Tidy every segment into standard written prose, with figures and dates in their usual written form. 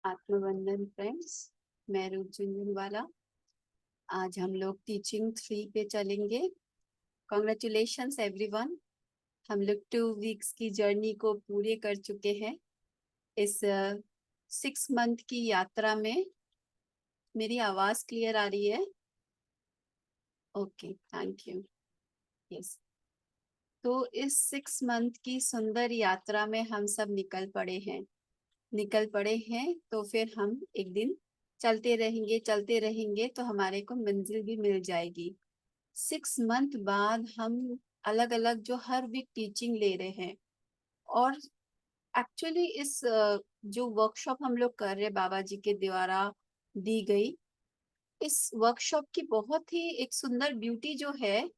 आत्मवंदन friends, मैं रूप झुंझुनवाला। आज हम लोग टीचिंग 3 पे चलेंगे। कॉन्ग्रेचुलेशंस एवरीवन, हम लोग 2 वीक्स की जर्नी को पूरे कर चुके हैं। इस 6 मंथ की यात्रा में मेरी आवाज क्लियर आ रही है? Okay, thank you. यस, तो इस 6 मंथ की सुंदर यात्रा में हम सब निकल पड़े हैं। तो फिर हम एक दिन चलते रहेंगे तो हमारे को मंजिल भी मिल जाएगी। 6 मंथ बाद हम अलग अलग जो हर वीक टीचिंग ले रहे हैं। और एक्चुअली इस जो वर्कशॉप हम लोग कर रहे हैं बाबा जी के द्वारा दी गई, इस वर्कशॉप की बहुत ही एक सुंदर ब्यूटी जो है,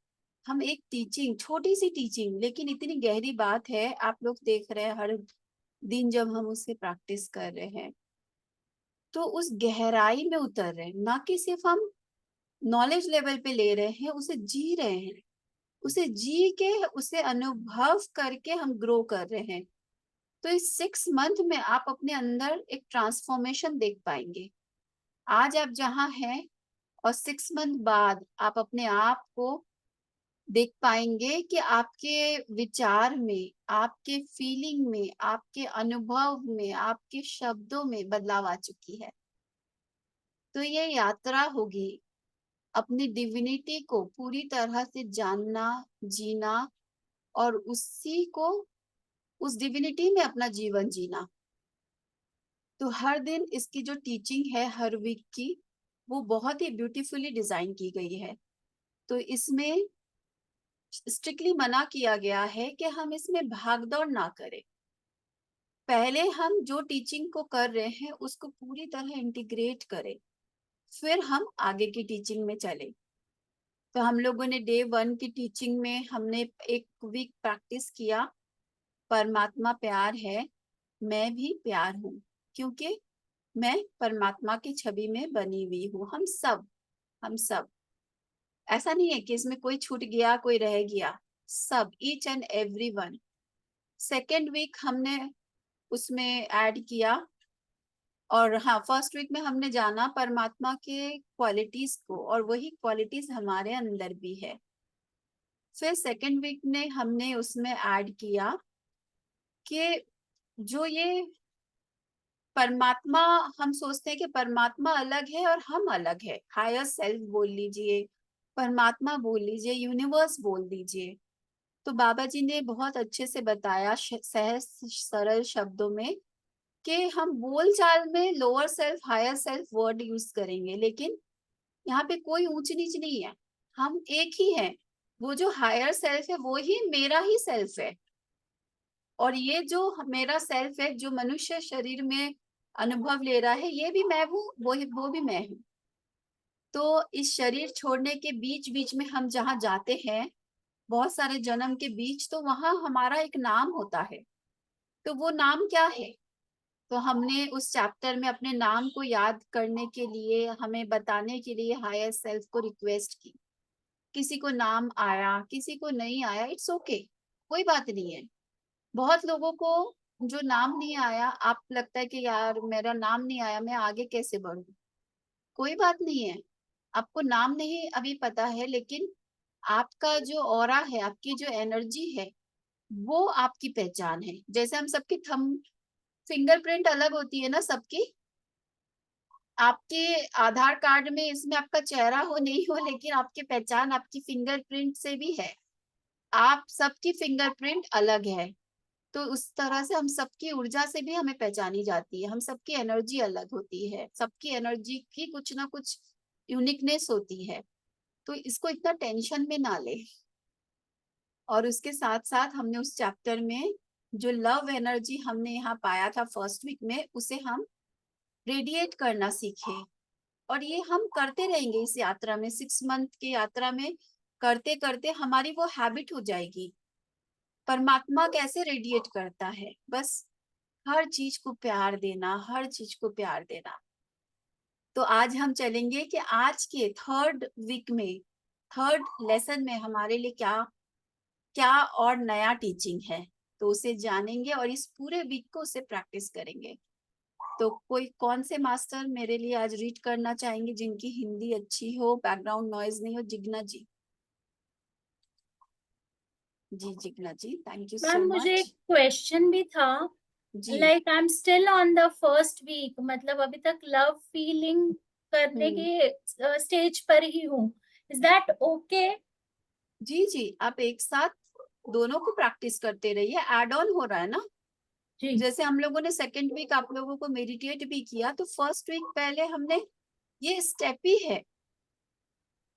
हम एक टीचिंग, छोटी सी टीचिंग लेकिन इतनी गहरी बात है। आप लोग देख रहे हैं हर दिन जब हम उसे प्रैक्टिस कर रहे हैं तो उस गहराई में उतर रहे हैं, ना कि सिर्फ हम नॉलेज लेवल पे ले रहे हैं, उसे जी रहे हैं। उसे जी के, उसे अनुभव करके हम ग्रो कर रहे हैं। तो इस 6 मंथ में आप अपने अंदर एक ट्रांसफॉर्मेशन देख पाएंगे। आज आप जहाँ हैं और 6 मंथ बाद आप अपने आप को देख पाएंगे कि आपके विचार में, आपके फीलिंग में, आपके अनुभव में, आपके शब्दों में बदलाव आ चुकी है। तो ये यात्रा होगी अपनी डिविनिटी को पूरी तरह से जानना, जीना और उसी को, उस डिविनिटी में अपना जीवन जीना। तो हर दिन इसकी जो टीचिंग है हर वीक की, वो बहुत ही ब्यूटीफुली डिजाइन की गई है। तो इसमें स्ट्रिक्टली मना किया गया है कि हम इसमें भागदौड़ ना करें। पहले हम जो टीचिंग को कर रहे हैं उसको पूरी तरह इंटीग्रेट करें, फिर हम आगे की टीचिंग में चले। तो हम लोगों ने डे 1 की टीचिंग में हमने एक वीक प्रैक्टिस किया, परमात्मा प्यार है, मैं भी प्यार हूँ, क्योंकि मैं परमात्मा की छवि में बनी हुई हूँ। हम सब ऐसा नहीं है कि इसमें कोई छूट गया, कोई रह गया, सब, each and every one. Second week हमने उसमें ऐड किया, और हाँ, फर्स्ट वीक में हमने जाना परमात्मा के क्वालिटीज को, और वही क्वालिटीज हमारे अंदर भी है। फिर सेकेंड वीक में हमने उसमें ऐड किया कि जो ये परमात्मा, हम सोचते हैं कि परमात्मा अलग है और हम अलग है। हायर सेल्फ बोल लीजिए, परमात्मा बोल लीजिए, यूनिवर्स बोल दीजिए। तो बाबा जी ने बहुत अच्छे से बताया सहज सरल शब्दों में कि हम बोल चाल में lower self, higher self word use करेंगे, लेकिन यहाँ पे कोई ऊंच नीच नहीं है, हम एक ही हैं। वो जो हायर सेल्फ है वो ही मेरा ही सेल्फ है, और ये जो मेरा सेल्फ है जो मनुष्य शरीर में अनुभव ले रहा है, ये भी मैं हूँ, वो भी मैं हूँ। तो इस शरीर छोड़ने के बीच बीच में हम जहाँ जाते हैं, बहुत सारे जन्म के बीच, तो वहां हमारा एक नाम होता है। तो वो नाम क्या है? तो हमने उस चैप्टर में अपने नाम को याद करने के लिए, हमें बताने के लिए हायर सेल्फ को रिक्वेस्ट की। किसी को नाम आया, किसी को नहीं आया, इट्स ओके, कोई बात नहीं है। बहुत लोगों को जो नाम नहीं आया, आप लगता है कि यार मेरा नाम नहीं आया, मैं आगे कैसे बढ़ूं? कोई बात नहीं है। आपको नाम नहीं अभी पता है, लेकिन आपका जो ऑरा है, आपकी जो एनर्जी है, वो आपकी पहचान है। जैसे हम सबकी थंब, फिंगरप्रिंट अलग होती है ना सबकी। आपके आधार कार्ड में, इसमें आपका चेहरा हो नहीं हो, लेकिन आपकी पहचान आपकी फिंगरप्रिंट से भी है। आप सबकी फिंगरप्रिंट अलग है। तो उस तरह से हम सबकी ऊर्जा से भी हमें पहचानी जाती है। हम सबकी एनर्जी अलग होती है, सबकी एनर्जी की कुछ ना कुछ यूनिकनेस होती है। तो इसको इतना टेंशन में ना ले। और उसके साथ साथ हमने उस चैप्टर में जो लव एनर्जी हमने यहाँ पाया था फर्स्ट वीक में, उसे हम रेडिएट करना सीखे। और ये हम करते रहेंगे इस यात्रा में, 6 मंथ की यात्रा में करते करते हमारी वो हैबिट हो जाएगी। परमात्मा कैसे रेडिएट करता है, बस हर चीज को प्यार देना, हर चीज को प्यार देना। तो आज हम चलेंगे कि आज के थर्ड वीक में, थर्ड लेसन में हमारे लिए क्या क्या और नया टीचिंग है, तो उसे जानेंगे और इस पूरे वीक को उसे प्रैक्टिस करेंगे। तो कोई कौन से मास्टर मेरे लिए आज रीड करना चाहेंगे जिनकी हिंदी अच्छी हो, बैकग्राउंड नॉइज नहीं हो? जिग्ना जी। जी Jigna ji, thank you ma'am so मुझे एक मच। क्वेश्चन भी था, जी। Like I am still on the first week, मतलब अभी तक लव फीलिंग करने हम्म। के स्टेज पर ही हूँ, इज दैट ओके? जी जी, आप एक साथ दोनों को प्रैक्टिस करते रहिए, एड ऑन हो रहा है ना। जी जैसे हम लोगों ने सेकेंड वीक आप लोगों को मेडिटेट भी किया, तो फर्स्ट वीक पहले हमने ये स्टेप ही है।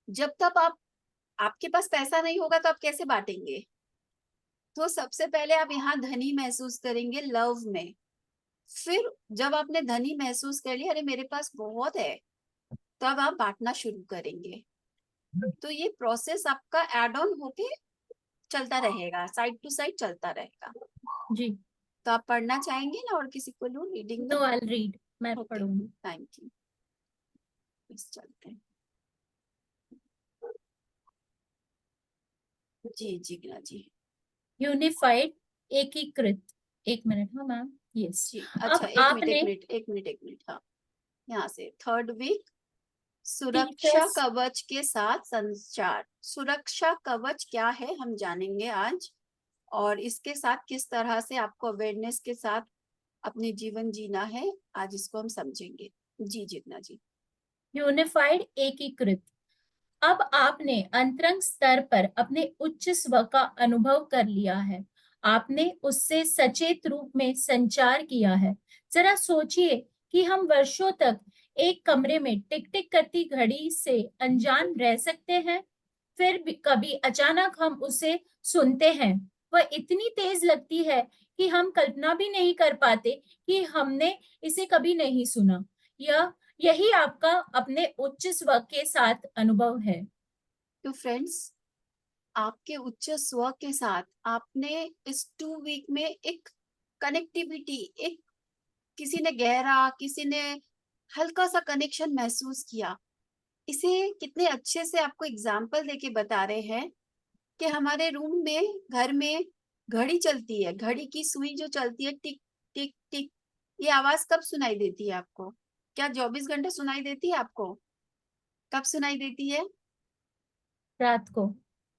जब तक आपके पास पैसा नहीं होगा तो आप कैसे बांटेंगे? तो सबसे पहले आप यहाँ धनी महसूस करेंगे लव में। फिर जब आपने धनी महसूस कर लिया, अरे मेरे पास बहुत है, तब आप बांटना शुरू करेंगे। तो ये प्रोसेस आपका एड ऑन होके चलता रहेगा, साइड टू साइड चलता रहेगा। जी। तो आप पढ़ना चाहेंगे ना, और किसी को लूँ रीडिंग में? नो आई रीड, मैं ओके, पढ़ूंगी। Thank you. बस चलते हैं। जी जिग्ना जी। यूनिफाइड, एकीकृत। एक मिनट, हाँ मैम, यस। जी अच्छा, अब एक मिनट एक आपने मिनट एक मिनट एक मिनट, हाँ। यहाँ से थर्ड वीक, सुरक्षा टीचर्स, कवच के साथ संचार। सुरक्षा कवच क्या है हम जानेंगे आज, और इसके साथ किस तरह से आपको अवेयरनेस के साथ अपने जीवन जीना है, आज इसको हम समझेंगे। जी जितना जी। यूनिफाइड, एकीकृत। अब आपने अंतरंग स्तर पर अपने उच्च स्व का अनुभव कर लिया है, आपने उससे सचेत रूप में संचार किया है। जरा सोचिए कि हम वर्षों तक एक कमरे में टिक टिक करती घड़ी से अनजान रह सकते हैं, फिर भी कभी अचानक हम उसे सुनते हैं, वह इतनी तेज लगती है कि हम कल्पना भी नहीं कर पाते कि हमने इसे कभी नहीं सुना। यही आपका अपने उच्च स्व के साथ अनुभव है। तो फ्रेंड्स, आपके उच्च स्व के साथ आपने इस 2 वीक में एक कनेक्टिविटी, एक किसी ने गहरा, किसी ने हल्का सा कनेक्शन महसूस किया। इसे कितने अच्छे से आपको एग्जाम्पल देके बता रहे हैं कि हमारे रूम में, घर में घड़ी चलती है, घड़ी की सुई जो चलती है, टिक टिक टिक, ये आवाज कब सुनाई देती है आपको? क्या 24 घंटे सुनाई देती है आपको? कब सुनाई देती है? रात को।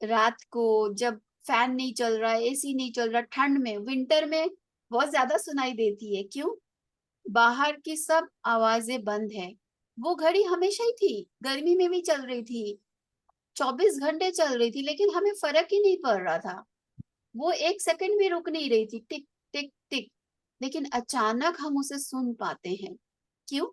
रात को, जब फैन नहीं चल रहा है, एसी नहीं चल रहा, ठंड में, विंटर में बहुत ज्यादा सुनाई देती है। क्यों? बाहर की सब आवाजें बंद है। वो घड़ी हमेशा ही थी, गर्मी में भी चल रही थी, 24 घंटे चल रही थी, लेकिन हमें फर्क ही नहीं पड़ रहा था। वो एक सेकंड भी रुक नहीं रही थी, टिक टिक टिक। लेकिन अचानक हम उसे सुन पाते हैं। क्यों?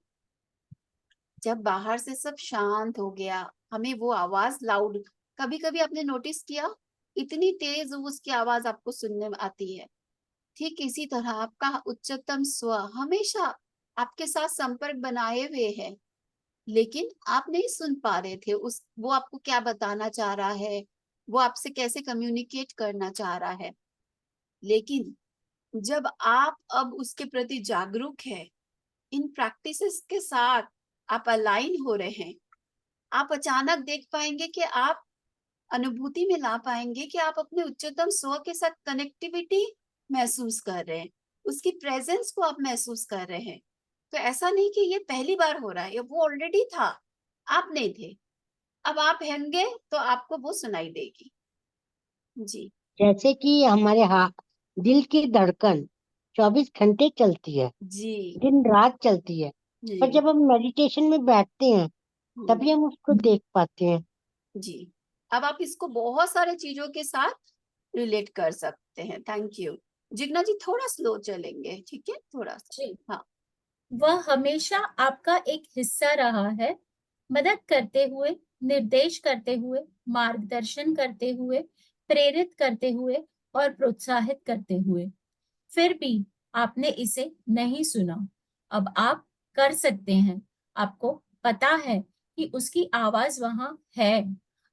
जब बाहर से सब शांत हो गया, हमें वो आवाज लाउड, कभी कभी आपने नोटिस किया इतनी तेज उसकी आवाज आपको सुनने में आती है। ठीक इसी तरह आपका उच्चतम स्व हमेशा आपके साथ संपर्क बनाए हुए है, लेकिन आप नहीं सुन पा रहे थे उस वो आपको क्या बताना चाह रहा है, वो आपसे कैसे कम्युनिकेट करना चाह रहा है। लेकिन जब आप अब उसके प्रति जागरूक है, इन प्रैक्टिसेस के साथ आप अलाइन हो रहे हैं, आप अचानक देख पाएंगे कि आप अनुभूति में ला पाएंगे कि आप अपने उच्चतम स्व के साथ कनेक्टिविटी महसूस कर रहे हैं, उसकी प्रेजेंस को आप महसूस कर रहे हैं। तो ऐसा नहीं कि ये पहली बार हो रहा है, ये वो ऑलरेडी था, आप नहीं थे। अब आप होंगे तो आपको वो सुनाई देगी। जी जैसे कि हमारे दिल की धड़कन 24 घंटे चलती है, जी दिन रात चलती है, पर जी। जब हम मेडिटेशन में बैठते हैं हम्म, तभी हम उसको देख पाते हैं। जी। अब आप इसको बहुत सारे चीजों के साथ रिलेट कर सकते हैं। Thank you. जिग्ना जी थोड़ा स्लो चलेंगे, ठीक है, थोड़ा सा। जी। हाँ। वह हमेशा आपका एक हिस्सा रहा है, मदद करते हुए, निर्देश करते हुए, मार्गदर्शन करते हुए, प्रेरित करते हुए और प्रोत्साहित करते हुए। फिर भी आपने इसे नहीं सुना। अब आप कर सकते हैं, आपको पता है कि उसकी आवाज वहां है।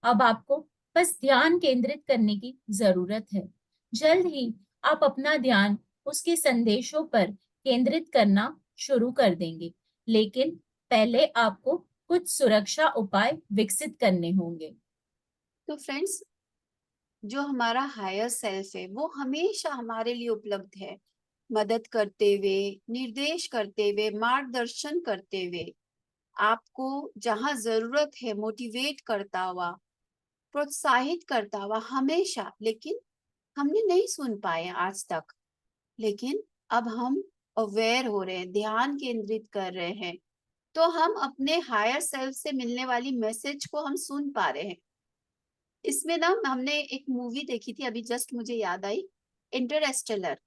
अब आपको बस ध्यान केंद्रित करने की जरूरत है। जल्द ही आप अपना ध्यान उसके संदेशों पर केंद्रित करना शुरू कर देंगे, लेकिन पहले आपको कुछ सुरक्षा उपाय विकसित करने होंगे। तो फ्रेंड्स, जो हमारा हायर सेल्फ है वो हमेशा हमारे लिए उपलब्ध है। मदद करते हुए, निर्देश करते हुए, मार्गदर्शन करते हुए, आपको जहां जरूरत है मोटिवेट करता हुआ, प्रोत्साहित करता हुआ हमेशा, लेकिन हमने नहीं सुन पाए आज तक। लेकिन अब हम अवेयर हो रहे हैं, ध्यान केंद्रित कर रहे हैं, तो हम अपने हायर सेल्फ से मिलने वाली मैसेज को हम सुन पा रहे हैं। इसमें ना हमने एक मूवी देखी थी, अभी जस्ट मुझे याद आई, इंटरस्टेलर।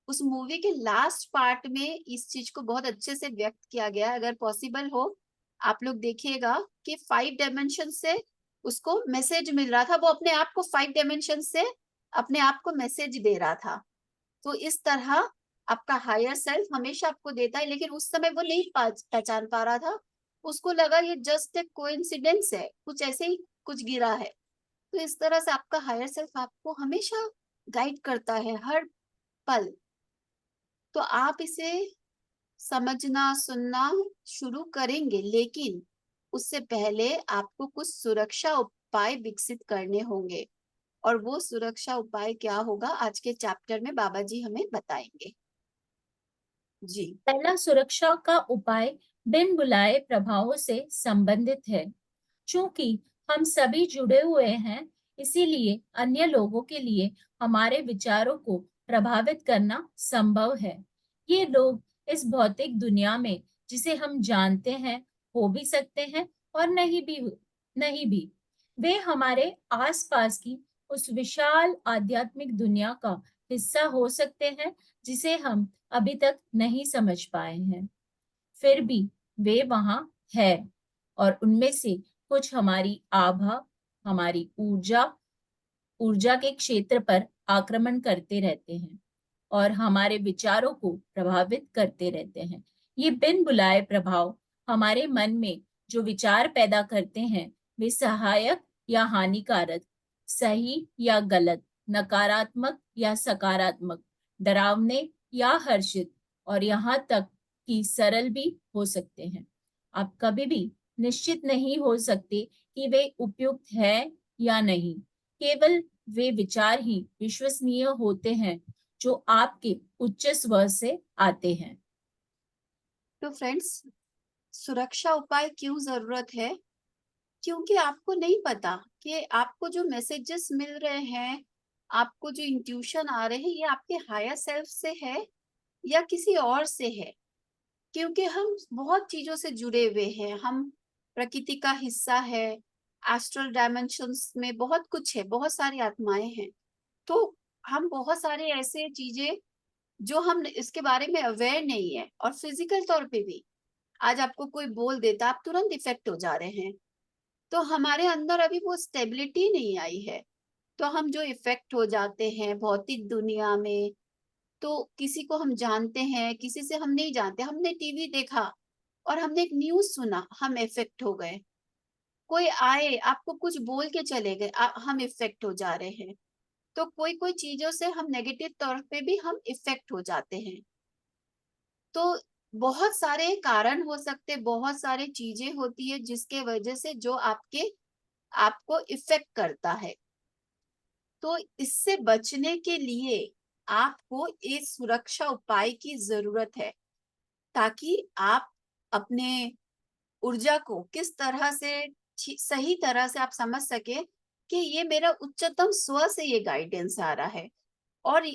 उस मूवी के लास्ट पार्ट में इस चीज को बहुत अच्छे से व्यक्त किया गया है। अगर पॉसिबल हो आप लोग देखिएगा कि 5 डायमेंशन से उसको मैसेज मिल रहा था, वो अपने आप को 5 डायमेंशन से अपने आप को मैसेज दे रहा था। तो इस तरह आपका हायर सेल्फ हमेशा आपको देता है, लेकिन उस समय वो नहीं पहचान पा रहा था। उसको लगा ये जस्ट एक कोइंसिडेंस है, कुछ ऐसे ही कुछ गिरा है। तो इस तरह से आपका हायर सेल्फ आपको हमेशा गाइड करता है हर पल। तो आप इसे समझना सुनना शुरू करेंगे, लेकिन उससे पहले आपको कुछ सुरक्षा उपाय विकसित करने होंगे। और वो सुरक्षा उपाय क्या होगा आज के चैप्टर में बाबा जी हमें बताएंगे। जी। पहला सुरक्षा का उपाय बिन बुलाए प्रभावों से संबंधित है। चूंकि हम सभी जुड़े हुए हैं, इसीलिए अन्य लोगों के लिए हमारे विचारों को प्रभावित करना संभव है। ये लोग इस भौतिक दुनिया में, जिसे हम जानते हैं, हो भी सकते हैं और नहीं भी। वे हमारे आसपास की उस विशाल आध्यात्मिक दुनिया का हिस्सा हो सकते हैं जिसे हम अभी तक नहीं समझ पाए हैं। फिर भी वे वहां है, और उनमें से कुछ हमारी आभा, हमारी ऊर्जा के क्षेत्र पर आक्रमण करते रहते हैं और हमारे विचारों को प्रभावित करते रहते हैं। ये बिन बुलाए प्रभाव हमारे मन में जो विचार पैदा करते हैं, वे सहायक या हानिकारक, सही या गलत, नकारात्मक या सकारात्मक, डरावने या हर्षित, और यहाँ तक कि सरल भी हो सकते हैं। आप कभी भी निश्चित नहीं हो सकते कि वे उपयुक्त है या नहीं। केवल वे विचार ही विश्वसनीय होते हैं जो आपके उच्च स्वर से आते हैं। तो फ्रेंड्स, सुरक्षा उपाय क्यों जरूरत है? क्योंकि आपको नहीं पता कि आपको जो मैसेजेस मिल रहे हैं, आपको जो इंट्यूशन आ रहे हैं, ये आपके हायर सेल्फ से है या किसी और से है। क्योंकि हम बहुत चीजों से जुड़े हुए हैं, हम प्रकृति का हिस्सा है, एस्ट्रल डायमेंशंस में बहुत कुछ है, बहुत सारी आत्माएं हैं। तो हम बहुत सारे ऐसे चीजें जो हम इसके बारे में अवेयर नहीं है, और फिजिकल तौर पे भी आज आपको कोई बोल देता आप तुरंत इफेक्ट हो जा रहे हैं। तो हमारे अंदर अभी वो स्टेबिलिटी नहीं आई है, तो हम जो इफेक्ट हो जाते हैं भौतिक दुनिया में। तो किसी को हम जानते हैं, किसी से हम नहीं जानते, हमने टीवी देखा और हमने एक न्यूज सुना, हम इफेक्ट हो गए। कोई आए आपको कुछ बोल के चले गए, हम इफेक्ट हो जा रहे हैं। तो कोई कोई चीजों से हम नेगेटिव तौर पे भी हम इफेक्ट हो जाते हैं। तो बहुत सारे कारण हो सकते, बहुत सारी चीजें होती है जिसके वजह से जो आपको इफेक्ट करता है। तो इससे बचने के लिए आपको एक सुरक्षा उपाय की जरूरत है, ताकि आप अपने ऊर्जा को किस तरह से सही तरह से आप समझ सके कि ये मेरा उच्चतम स्व से ये गाइडेंस आ रहा है, और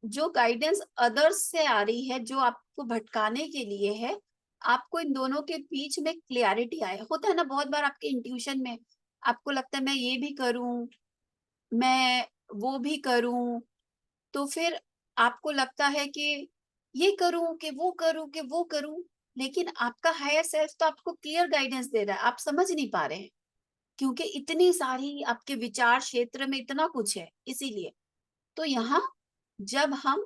जो गाइडेंस अदर्स से आ रही है जो आपको भटकाने के लिए है, आपको इन दोनों के बीच में क्लियरिटी आए। होता है ना बहुत बार आपके इंट्यूशन में आपको लगता है मैं ये भी करूं, मैं वो भी करूं, तो फिर आपको लगता है कि ये करूं कि वो करूं कि वो करूं, लेकिन आपका हायर सेल्फ तो आपको क्लियर गाइडेंस दे रहा है, आप समझ नहीं पा रहे हैं क्योंकि इतनी सारी आपके विचार क्षेत्र में इतना कुछ है। इसीलिए तो यहाँ जब हम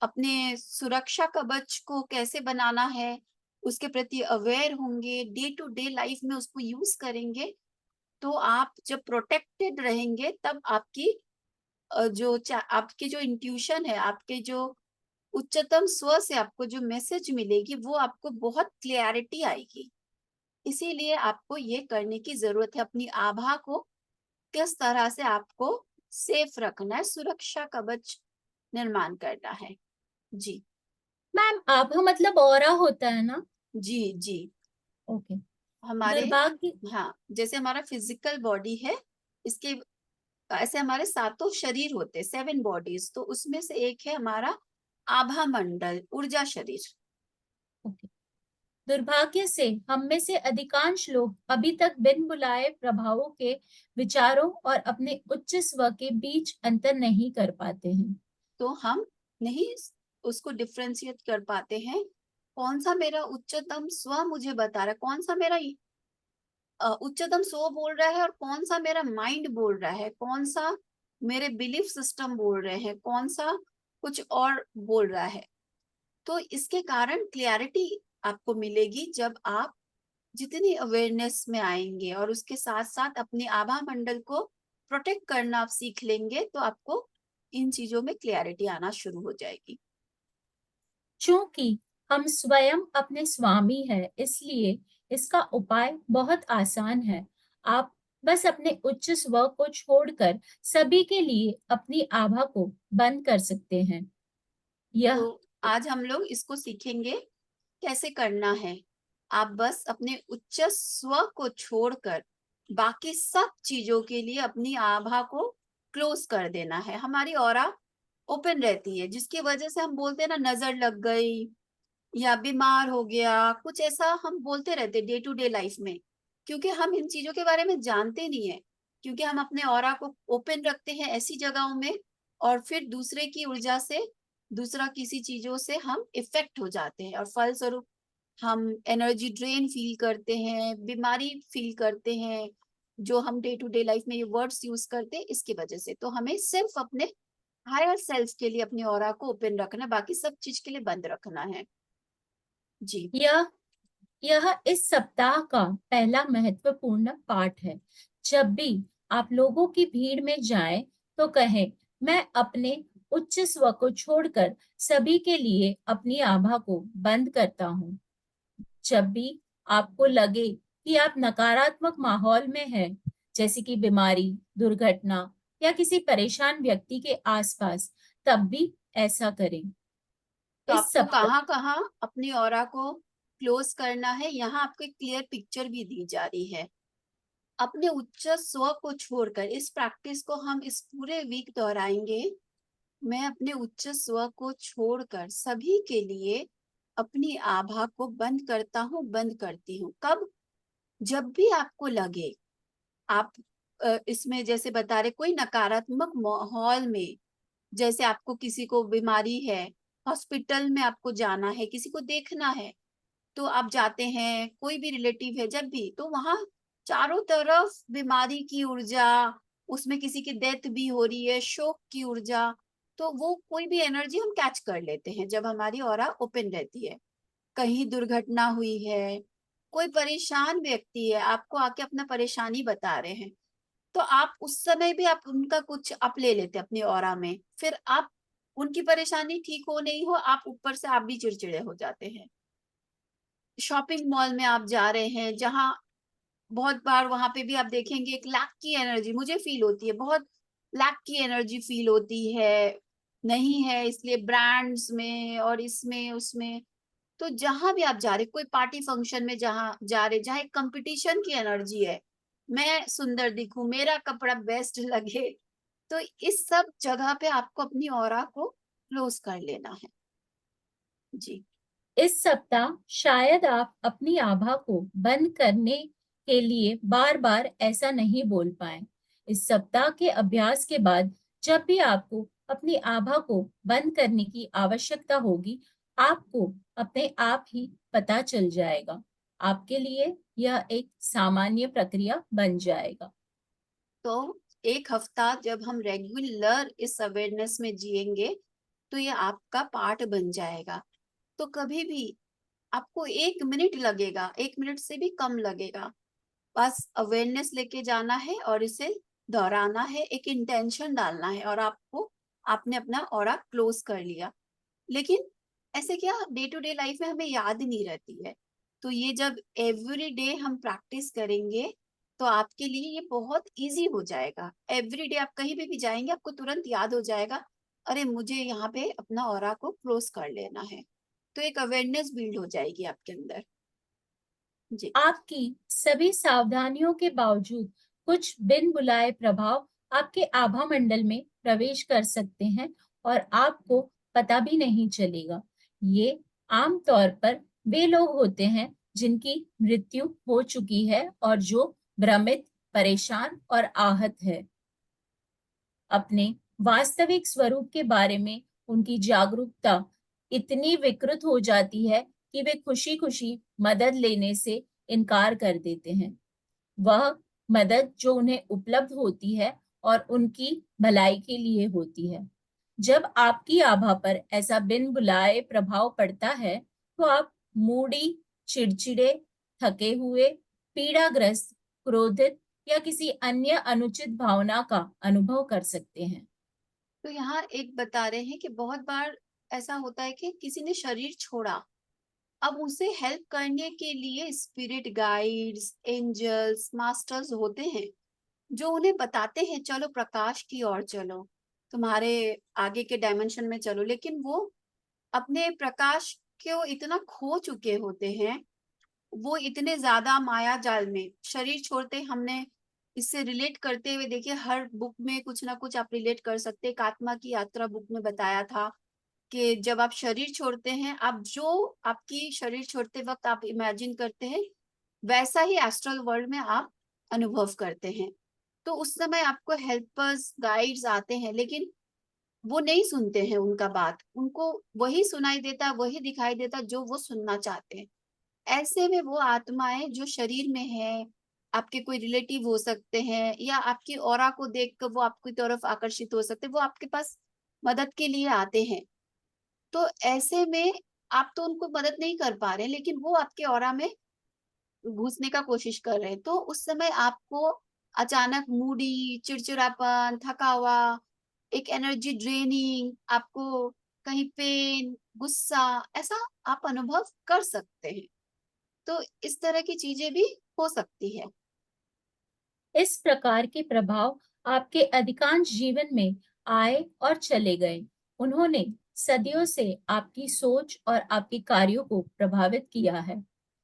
अपने सुरक्षा कवच को कैसे बनाना है उसके प्रति अवेयर होंगे, डे टू डे लाइफ में उसको यूज करेंगे, तो आप जब प्रोटेक्टेड रहेंगे तब आपकी आपकी जो इंट्यूशन है, आपके जो उच्चतम स्व से आपको जो मैसेज मिलेगी वो आपको बहुत क्लियरिटी आएगी। इसीलिए आपको ये करने की जरूरत है, अपनी आभा को किस तरह से आपको सेफ रखना है, सुरक्षा कवच निर्माण करना है। जी। मैम आभा मतलब ऑरा होता है ना? जी जी। ओके। हमारे, दुर्भाग्य। हाँ, जैसे हमारा फिजिकल बॉडी है, इसके ऐसे हमारे सातों शरीर होते हैं, 7 बॉडीज, तो उसमें से एक है हमारा आभा मंडल, ऊर्जा शरीर। ओके। दुर्भाग्य से हम में से अधिकांश लोग अभी तक बिन बुलाए प्रभावों के विचारों और अपने उच्च स्व के बीच अंतर नहीं कर पाते हैं। तो हम नहीं उसको डिफ्रेंशिएट कर पाते हैं, कौन सा मेरा उच्चतम स्व मुझे बता रहा है, कौन सा मेरा उच्चतम स्व बोल रहा है, और कौन सा मेरा माइंड बोल रहा है, कौन सा मेरे बिलीफ सिस्टम बोल रहे हैं, कौन सा कुछ और बोल रहा है। तो इसके कारण क्लियरिटी आपको मिलेगी जब आप जितनी अवेयरनेस में आएंगे और उसके साथ साथ अपने आभा मंडल को प्रोटेक्ट करना आप सीख लेंगे, तो आपको इन चीजों में क्लियरिटी आना शुरू हो जाएगी। चूंकि हम स्वयं अपने स्वामी हैं, इसलिए इसका उपाय बहुत आसान है। आप बस अपने उच्च स्व को छोड़कर सभी के लिए अपनी आभा को बंद कर सकते हैं। यह तो आज हम लोग इसको सीखेंगे कैसे करना है। आप बस अपने उच्च स्व को छोड़कर बाकी सब चीजों के लिए अपनी आभा को क्लोज कर देना है। हमारी ऑरा ओपन रहती है, जिसकी वजह से हम बोलते हैं ना, नजर लग गई या बीमार हो गया, कुछ ऐसा हम बोलते रहते डे टू डे लाइफ में, क्योंकि हम इन चीजों के बारे में जानते नहीं है, क्योंकि हम अपने ऑरा को ओपन रखते हैं ऐसी जगहों में, और फिर दूसरे की ऊर्जा से, दूसरा किसी चीजों से हम इफेक्ट हो जाते हैं, और फलस्वरूप हम एनर्जी ड्रेन फील करते हैं, बीमारी फील करते हैं, जो हम डे टू डे लाइफ में ये वर्ड्स यूज करते हैं इसकी वजह से। तो हमें सिर्फ अपने हायर सेल्फ के लिए अपनी ऑरा को ओपन रखना है, बाकी सब चीज के लिए बंद रखना है। जी। यह इस सप्ताह का पहला महत्वपूर्ण पाठ है। जब भी आप लोगों की भीड़ में जाएं, तो कहें, मैं अपने उच्च स्व को छोड़कर सभी के लिए अपनी आभा को बंद करता हूँ। जब भी आपको लगे कि आप नकारात्मक माहौल में हैं, जैसे कि बीमारी, दुर्घटना या किसी परेशान व्यक्ति के आसपास, तब भी ऐसा करें। तो इस आपको सप्ताह कहाँ कहाँ अपनी ऑरा को क्लोज करना है, यहाँ आपको एक क्लियर पिक्चर भी दी जा रही है। अपने उच्च स्व को छोड़कर इस प्रैक्टिस को हम इस पूरे वीक दोहराएंगे। मैं अपने उच्च स्व को छोड़कर सभी के लिए अपनी आभा को बंद करता हूँ, बंद करती हूँ। कब? जब भी आपको लगे आप इसमें जैसे बता रहे कोई नकारात्मक माहौल में, जैसे आपको किसी को बीमारी है, हॉस्पिटल में आपको जाना है, किसी को देखना है, तो आप जाते हैं, कोई भी रिलेटिव है जब भी, तो वहां चारों तरफ बीमारी की ऊर्जा, उसमें किसी की डेथ भी हो रही है, शोक की ऊर्जा, तो वो कोई भी एनर्जी हम कैच कर लेते हैं जब हमारी ऑरा ओपन रहती है। कहीं दुर्घटना हुई है, कोई परेशान व्यक्ति है, आपको आके अपना परेशानी बता रहे हैं, तो आप उस समय भी आप उनका कुछ आप ले लेते हैं अपनी ऑरा में, फिर आप उनकी परेशानी ठीक हो नहीं हो, आप ऊपर से आप भी चिड़चिड़े हो जाते हैं। शॉपिंग मॉल में आप जा रहे हैं, जहां बहुत बार वहां पे भी आप देखेंगे एक लैक की एनर्जी मुझे फील होती है, बहुत लैक की एनर्जी फील होती है, नहीं है, इसलिए ब्रांड्स में और इसमें उसमें, तो जहां भी आप जा रहे, कोई पार्टी फंक्शन में जहां जा रहे, जहां एक कंपटीशन की एनर्जी है, मैं सुंदर दिखूं, मेरा कपड़ा बेस्ट लगे, तो इस सब जगह पे आपको अपनी ऑरा को क्लोज कर लेना है। जी। इस सप्ताह शायद आप अपनी आभा को बंद करने के लिए बार बार ऐसा नहीं बोल पाए। इस सप्ताह के अभ्यास के बाद जब भी आपको अपनी आभा को बंद करने की आवश्यकता होगी, आपको अपने आप ही पता चल जाएगा। आपके लिए यह एक सामान्य प्रक्रिया बन जाएगा। तो एक हफ्ता जब हम रेगुलर इस अवेयरनेस में जिएंगे, तो ये आपका पार्ट बन जाएगा। तो कभी भी आपको 1 मिनट लगेगा, 1 मिनट से भी कम लगेगा, बस अवेयरनेस लेके जाना है और इसे दोहराना है, एक इंटेंशन डालना है, और आपने अपना ऑरा क्लोज कर लिया। लेकिन ऐसे क्या, डे टू डे लाइफ में हमें याद नहीं रहती है, तो ये जब एवरी डे हम प्रैक्टिस करेंगे, तो आपके लिए ये बहुत इजी हो जाएगा। एवरी डे आप कहीं भी जाएंगे, आपको तुरंत याद हो जाएगा, अरे मुझे यहाँ पे अपना ऑरा को क्लोज कर लेना है। तो एक अवेयरनेस बिल्ड हो जाएगी आपके अंदर। जी। आपकी सभी सावधानियों के बावजूद कुछ बिन बुलाए प्रभाव आपके आभा मंडल में प्रवेश कर सकते हैं और आपको पता भी नहीं चलेगा। ये आमतौर पर वे लोग होते हैं जिनकी मृत्यु हो चुकी है और जो भ्रमित, परेशान और आहत है। अपने वास्तविक स्वरूप के बारे में उनकी जागरूकता इतनी विकृत हो जाती है कि वे खुशी खुशी मदद लेने से इनकार कर देते हैं। वह मदद जो उन्हें उपलब्ध होती है और उनकी भलाई के लिए होती है। जब आपकी आभा पर ऐसा बिन बुलाए प्रभाव पड़ता है तो आप मूडी, चिड़चिड़े, थके हुए, पीड़ाग्रस्त, क्रोधित या किसी अन्य अनुचित भावना का अनुभव कर सकते हैं। तो यहाँ एक बता रहे हैं कि बहुत बार ऐसा होता है कि किसी ने शरीर छोड़ा, अब उसे हेल्प करने के लिए स्पिरिट गाइड्स, एंजल्स, मास्टर्स होते हैं जो उन्हें बताते हैं चलो प्रकाश की ओर चलो, तुम्हारे आगे के डायमेंशन में चलो, लेकिन वो अपने प्रकाश को इतना खो चुके होते हैं, वो इतने ज्यादा माया जाल में शरीर छोड़ते। हमने इससे रिलेट करते हुए देखिए हर बुक में कुछ ना कुछ आप रिलेट कर सकते हैं। एक आत्मा की यात्रा बुक में बताया था कि जब आप शरीर छोड़ते हैं, आप जो आपकी शरीर छोड़ते वक्त आप इमेजिन करते हैं वैसा ही एस्ट्रल वर्ल्ड में आप अनुभव करते हैं। तो उस समय आपको हेल्पर्स, गाइड्स आते हैं, लेकिन वो नहीं सुनते हैं उनका बात, उनको वही सुनाई देता, वही दिखाई देता जो वो सुनना चाहते हैं। ऐसे में वो आत्माएं जो शरीर में है, आपके कोई रिलेटिव हो सकते हैं या आपकी ऑरा को देखकर वो आपकी तरफ आकर्षित हो सकते हैं, वो आपके पास मदद के लिए आते हैं। तो ऐसे में आप तो उनको मदद नहीं कर पा रहे, लेकिन वो आपके ऑरा में घुसने का कोशिश कर रहे हैं। तो उस समय आपको अचानक मूडी, चिड़चिड़ापन, थका हुआ, एक एनर्जी ड्रेनिंग, आपको कहीं पेन, गुस्सा, ऐसा आप अनुभव कर सकते हैं। तो इस तरह की चीजें भी हो सकती है। इस प्रकार के प्रभाव आपके अधिकांश जीवन में आए और चले गए। उन्होंने सदियों से आपकी सोच और आपके कार्यों को प्रभावित किया है।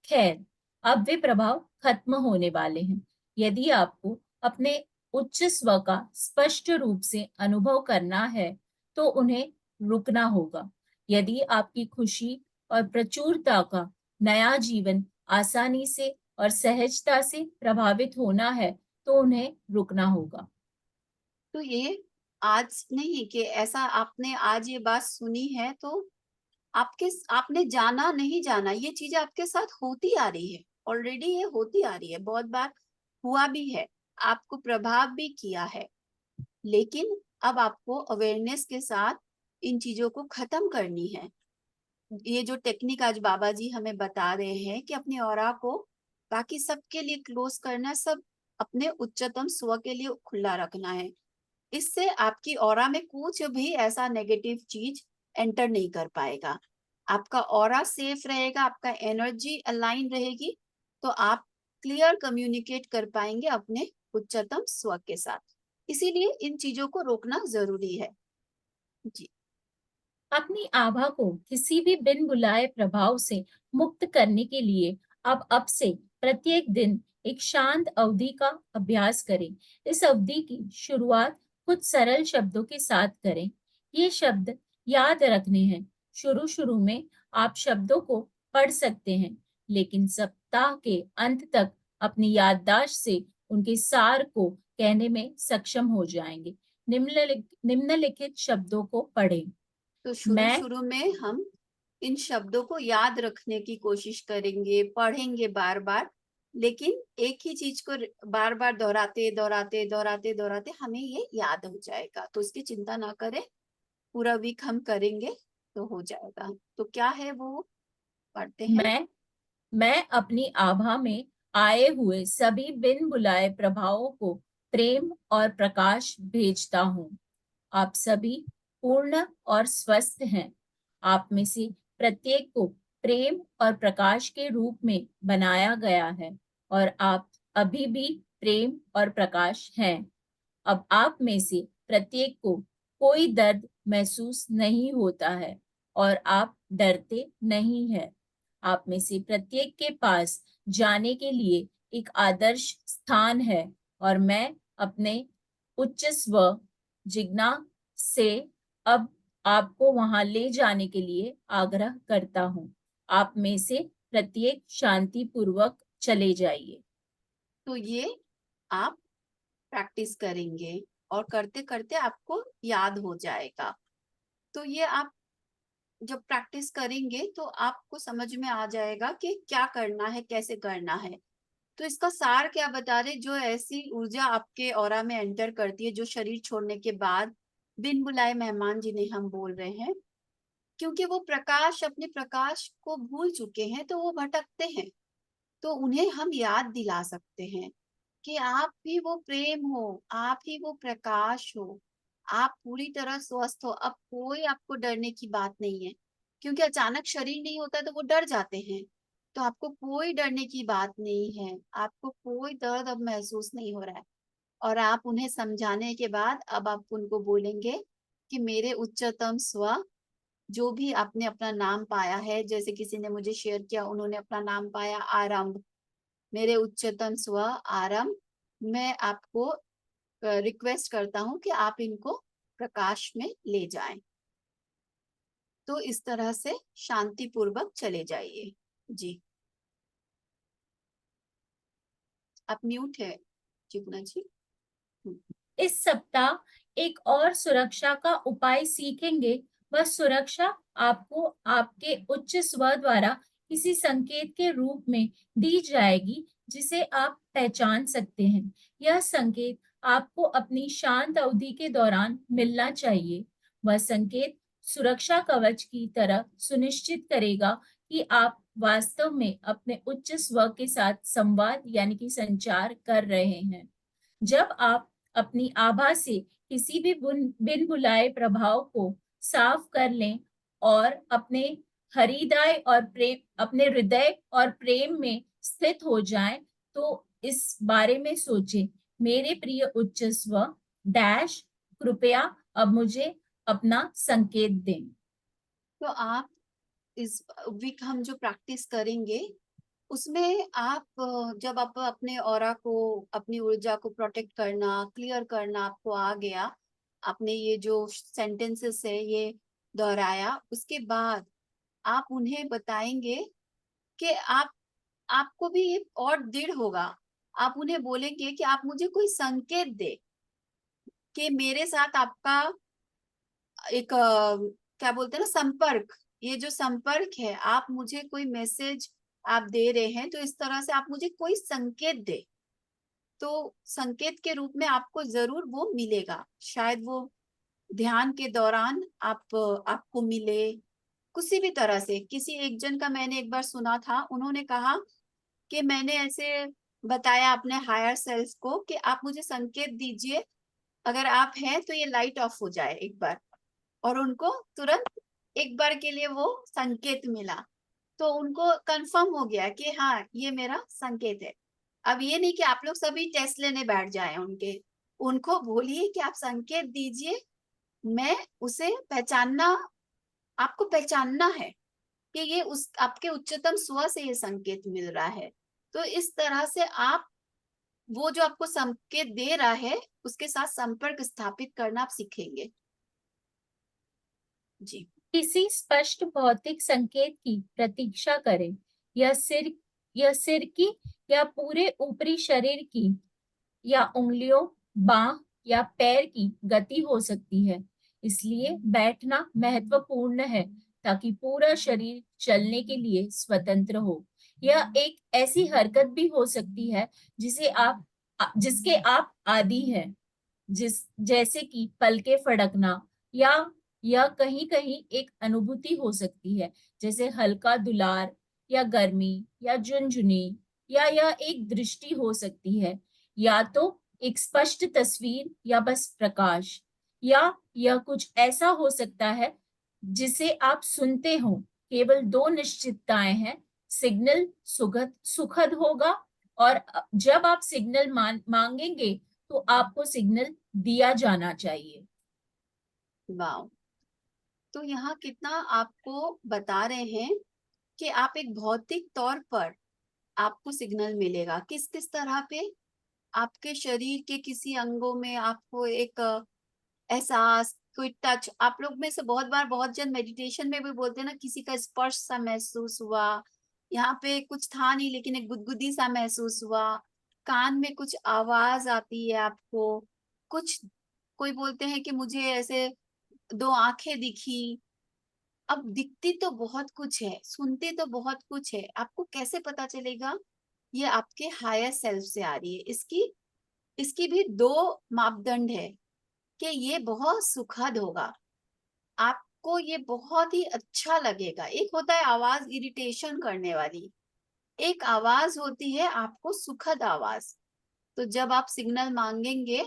खैर, अब वे प्रभाव खत्म होने वाले हैं। यदि आपको अपने उच्च स्व का स्पष्ट रूप से अनुभव करना है, तो उन्हें रुकना होगा। यदि आपकी खुशी और प्रचुरता का नया जीवन आसानी से और सहजता से प्रभावित होना है, तो उन्हें रुकना होगा। तो ये आज नहीं कि ऐसा आपने आज ये बात सुनी है तो आपने जाना नहीं जाना, ये चीजें आपके साथ होती आ रही है, ऑलरेडी ये होती आ रही है, बहुत बार हुआ भी है, आपको प्रभाव भी किया है। लेकिन अब आपको अवेयरनेस के साथ इन चीजों को खत्म करनी है। ये जो टेक्निक आज बाबा जी हमें बता रहे हैं कि अपनी ऑरा को बाकी सबके लिए क्लोज करना है, सब अपने उच्चतम स्व के लिए खुला रखना है। इससे आपकी ऑरा में कुछ भी ऐसा नेगेटिव चीज एंटर नहीं कर पाएगा। आपका ऑरा सेफ रहेगा, आपका एनर्जी अलाइन रहेगी, तो आप क्लियर कम्युनिकेट कर पाएंगे अपने उच्चतम स्व के साथ। इसीलिए इन चीजों को रोकना जरूरी है। जी। अपनी आभा को किसी भी बिन बुलाए प्रभाव से मुक्त करने के लिए अब से प्रत्येक दिन एक शांत अवधि का अभ्यास करें। इस अवधि की शुरुआत कुछ सरल शब्दों के साथ करें। ये शब्द याद रखने हैं। शुरू शुरू में आप शब्दों को पढ़ सकते हैं, लेकिन सप्ताह के अंत तक अपनी याददाश्त से उनके सार को कहने में सक्षम हो जाएंगे। निम्नलिखित शब्दों को पढ़ें। तो शुरू मैं शुरू में हम इन शब्दों को याद रखने की कोशिश करेंगे, पढ़ेंगे बार बार, लेकिन एक ही चीज को बार बार दोहराते दोहराते दोहराते दोहराते हमें ये याद हो जाएगा। तो इसकी चिंता ना करें, पूरा वीक हम करेंगे तो हो जाएगा। तो क्या है वो पढ़ते हैं। मैं अपनी आभा में आए हुए सभी बिन बुलाए प्रभावों को प्रेम और प्रकाश भेजता हूँ। आप सभी पूर्ण और स्वस्थ हैं। आप में से प्रत्येक को प्रेम और प्रकाश के रूप में बनाया गया है और आप अभी भी प्रेम और प्रकाश हैं। अब आप में से प्रत्येक को कोई दर्द महसूस नहीं होता है और आप डरते नहीं हैं। आप में से प्रत्येक के पास जाने के लिए एक आदर्श स्थान है और मैं अपने उच्च स्व जिज्ञा से अब आपको वहां ले जाने के लिए आग्रह करता हूँ। आप में से प्रत्येक शांति पूर्वक चले जाइए। तो ये आप प्रैक्टिस करेंगे और करते करते आपको याद हो जाएगा। तो ये आप जब प्रैक्टिस करेंगे तो आपको समझ में आ जाएगा कि क्या करना है, कैसे करना है। तो इसका सार क्या बता रहे, जो ऐसी ऊर्जा आपके ऑरा में एंटर करती है, जो शरीर छोड़ने के बाद बिन बुलाए मेहमान जिन्हें हम बोल रहे हैं, क्योंकि वो प्रकाश अपने प्रकाश को भूल चुके हैं तो वो भटकते हैं। तो उन्हें हम याद दिला सकते हैं कि आप ही वो प्रेम हो, आप ही वो प्रकाश हो, आप पूरी तरह स्वस्थ हो। अब कोई आपको डरने की बात नहीं है, क्योंकि अचानक शरीर नहीं होता तो वो डर जाते हैं। तो आपको कोई डरने की बात नहीं है, आपको कोई दर्द अब महसूस नहीं हो रहा है। और आप उन्हें समझाने के बाद अब आप उनको बोलेंगे कि मेरे उच्चतम स्व, जो भी आपने अपना नाम पाया है, जैसे किसी ने मुझे शेयर किया, उन्होंने अपना नाम पाया आरंभ, मेरे उच्चतम स्व आरंभ, मैं आपको रिक्वेस्ट करता हूँ कि आप इनको प्रकाश में ले जाएं। तो इस तरह से शांति पूर्वक चले जाइए। जी, आप म्यूट है चिकना जी। इस सप्ताह एक और सुरक्षा का उपाय सीखेंगे। वह सुरक्षा आपको आपके उच्च स्व द्वारा किसी संकेत के रूप में दी जाएगी, जिसे आप पहचान सकते हैं। यह संकेत आपको अपनी शांत अवधि के दौरान मिलना चाहिए। वह संकेत सुरक्षा कवच की तरह सुनिश्चित करेगा कि आप वास्तव में अपने उच्च स्व के साथ संवाद यानी कि संचार कर रहे हैं। जब आप अपनी आभा से किसी भी बिन बुलाए प्रभाव को साफ कर लें और अपने हृदय और प्रेम में स्थित हो जाएं, तो इस बारे में सोचें, मेरे प्रिय उच्च स्व डैश, कृपया अब मुझे अपना संकेत दें। तो आप इस वीक हम जो प्रैक्टिस करेंगे उसमें आप जब आप अपने ऑरा को, अपनी ऊर्जा को प्रोटेक्ट करना, क्लियर करना आपको आ गया, आपने ये जो सेंटेंसेस है ये दोहराया, उसके बाद आप उन्हें बताएंगे कि आपको भी ये और दृढ़ होगा। आप उन्हें बोलेंगे कि आप मुझे कोई संकेत दे कि मेरे साथ आपका एक क्या बोलते हैं ना, संपर्क, ये जो संपर्क है, आप मुझे कोई मैसेज आप दे रहे हैं, तो इस तरह से आप मुझे कोई संकेत दे। तो संकेत के रूप में आपको जरूर वो मिलेगा, शायद वो ध्यान के दौरान आपको मिले, किसी भी तरह से। किसी एक जन का मैंने एक बार सुना था, उन्होंने कहा कि मैंने ऐसे बताया अपने हायर सेल्फ को कि आप मुझे संकेत दीजिए, अगर आप हैं तो ये लाइट ऑफ हो जाए एक बार। और उनको तुरंत एक बार के लिए वो संकेत मिला, तो उनको कंफर्म हो गया कि हाँ ये मेरा संकेत है। अब ये नहीं कि आप लोग सभी टेस्ट लेने बैठ जाए उनको बोलिए कि आप संकेत दीजिए, मैं उसे पहचानना, आपको पहचानना है कि ये उस आपके उच्चतम स्व से ये संकेत मिल रहा है। तो इस तरह से आप वो जो आपको संकेत दे रहा है उसके साथ संपर्क स्थापित करना आप सीखेंगे। जी, किसी स्पष्ट भौतिक संकेत की प्रतीक्षा करें। यह सिर की या पूरे ऊपरी शरीर की या उंगलियों, बांह या पैर की गति हो सकती है। इसलिए बैठना महत्वपूर्ण है ताकि पूरा शरीर चलने के लिए स्वतंत्र हो। यह एक ऐसी हरकत भी हो सकती है जिसके आप आदी हैं, जैसे कि पलके फड़कना, या यह कहीं कहीं एक अनुभूति हो सकती है, जैसे हल्का दुलार या गर्मी या झुनझुनी, या यह एक दृष्टि हो सकती है, या तो एक स्पष्ट तस्वीर या बस प्रकाश, या यह कुछ ऐसा हो सकता है जिसे आप सुनते हो। केवल दो निश्चितताएं हैं, सिग्नल सुखद होगा, और जब आप सिग्नल मांगेंगे तो आपको सिग्नल दिया जाना चाहिए। वाह, तो यहाँ कितना आपको बता रहे हैं कि आप एक भौतिक तौर पर आपको सिग्नल मिलेगा, किस किस तरह पे आपके शरीर के किसी अंगों में आपको एक एहसास, कोई टच। आप लोग में से बहुत बार बहुत जन मेडिटेशन में भी बोलते हैं ना, किसी का स्पर्श सा महसूस हुआ, यहाँ पे कुछ था नहीं लेकिन एक गुदगुदी सा महसूस हुआ, कान में कुछ आवाज आती है आपको, कुछ कोई बोलते हैं कि मुझे ऐसे दो आंखें दिखी। अब दिखती तो बहुत कुछ है, सुनते तो बहुत कुछ है, आपको कैसे पता चलेगा? ये आपके हायर सेल्फ से आ रही है। इसकी इसकी भी दो मापदंड है कि ये बहुत सुखद होगा, आपको ये बहुत ही अच्छा लगेगा। एक होता है आवाज इरिटेशन करने वाली, एक आवाज होती है आपको सुखद आवाज। तो जब आप सिग्नल मांगेंगे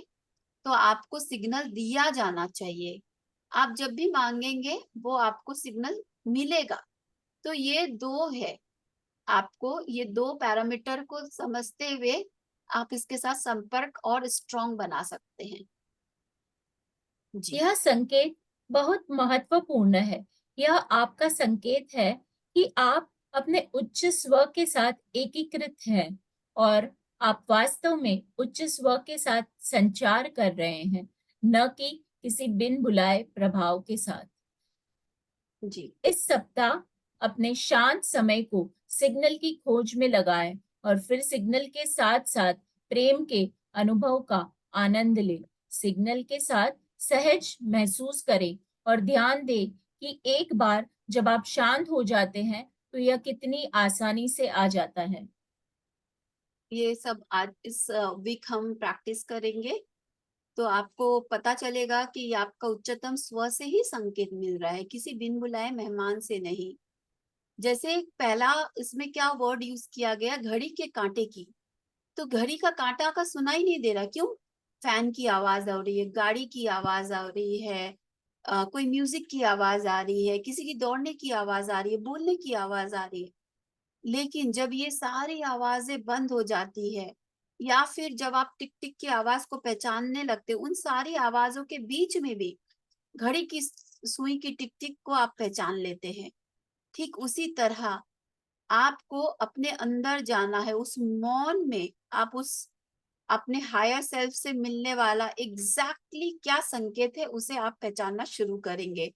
तो आपको सिग्नल दिया जाना चाहिए, आप जब भी मांगेंगे वो आपको सिग्नल मिलेगा। तो ये दो है, आपको ये दो पैरामीटर को समझते हुए आप इसके साथ संपर्क और स्ट्रॉन्ग बना सकते हैं। जी यह संकेत बहुत महत्वपूर्ण है। यह आपका संकेत है कि आप अपने उच्च स्व के साथ एकीकृत हैं और आप वास्तव में उच्च स्व के साथ संचार कर रहे हैं, न कि किसी बिन बुलाए प्रभाव के साथ। जी इस सप्ताह अपने शांत समय को सिग्नल की खोज में लगाएं और फिर सिग्नल के साथ साथ प्रेम के अनुभव का आनंद लें। सिग्नल के साथ सहज महसूस करें और ध्यान दें कि एक बार जब आप शांत हो जाते हैं तो यह कितनी आसानी से आ जाता है। ये सब आज इस वीक हम प्रैक्टिस करेंगे तो आपको पता चलेगा कि आपका उच्चतम स्व से ही संकेत मिल रहा है, किसी बिन बुलाए मेहमान से नहीं। जैसे पहला इसमें क्या वर्ड यूज किया गया, घड़ी के कांटे की, तो घड़ी का कांटा का सुनाई नहीं दे रहा, क्यों? फैन की आवाज आ रही है, गाड़ी की आवाज आ रही है, कोई म्यूजिक की आवाज आ रही है, किसी की दौड़ने की आवाज आ रही है, बोलने की आवाज आ रही है। लेकिन जब ये सारी आवाजें बंद हो जाती है या फिर जब आप टिक टिक की आवाज को पहचानने लगते, उन सारी आवाजों के बीच में भी घड़ी की सुई की टिक टिक को आप पहचान लेते हैं। ठीक उसी तरह आपको अपने अंदर जाना है, उस मौन में आप उस अपने हायर सेल्फ से मिलने वाला एग्जैक्टली क्या संकेत है उसे आप पहचानना शुरू करेंगे।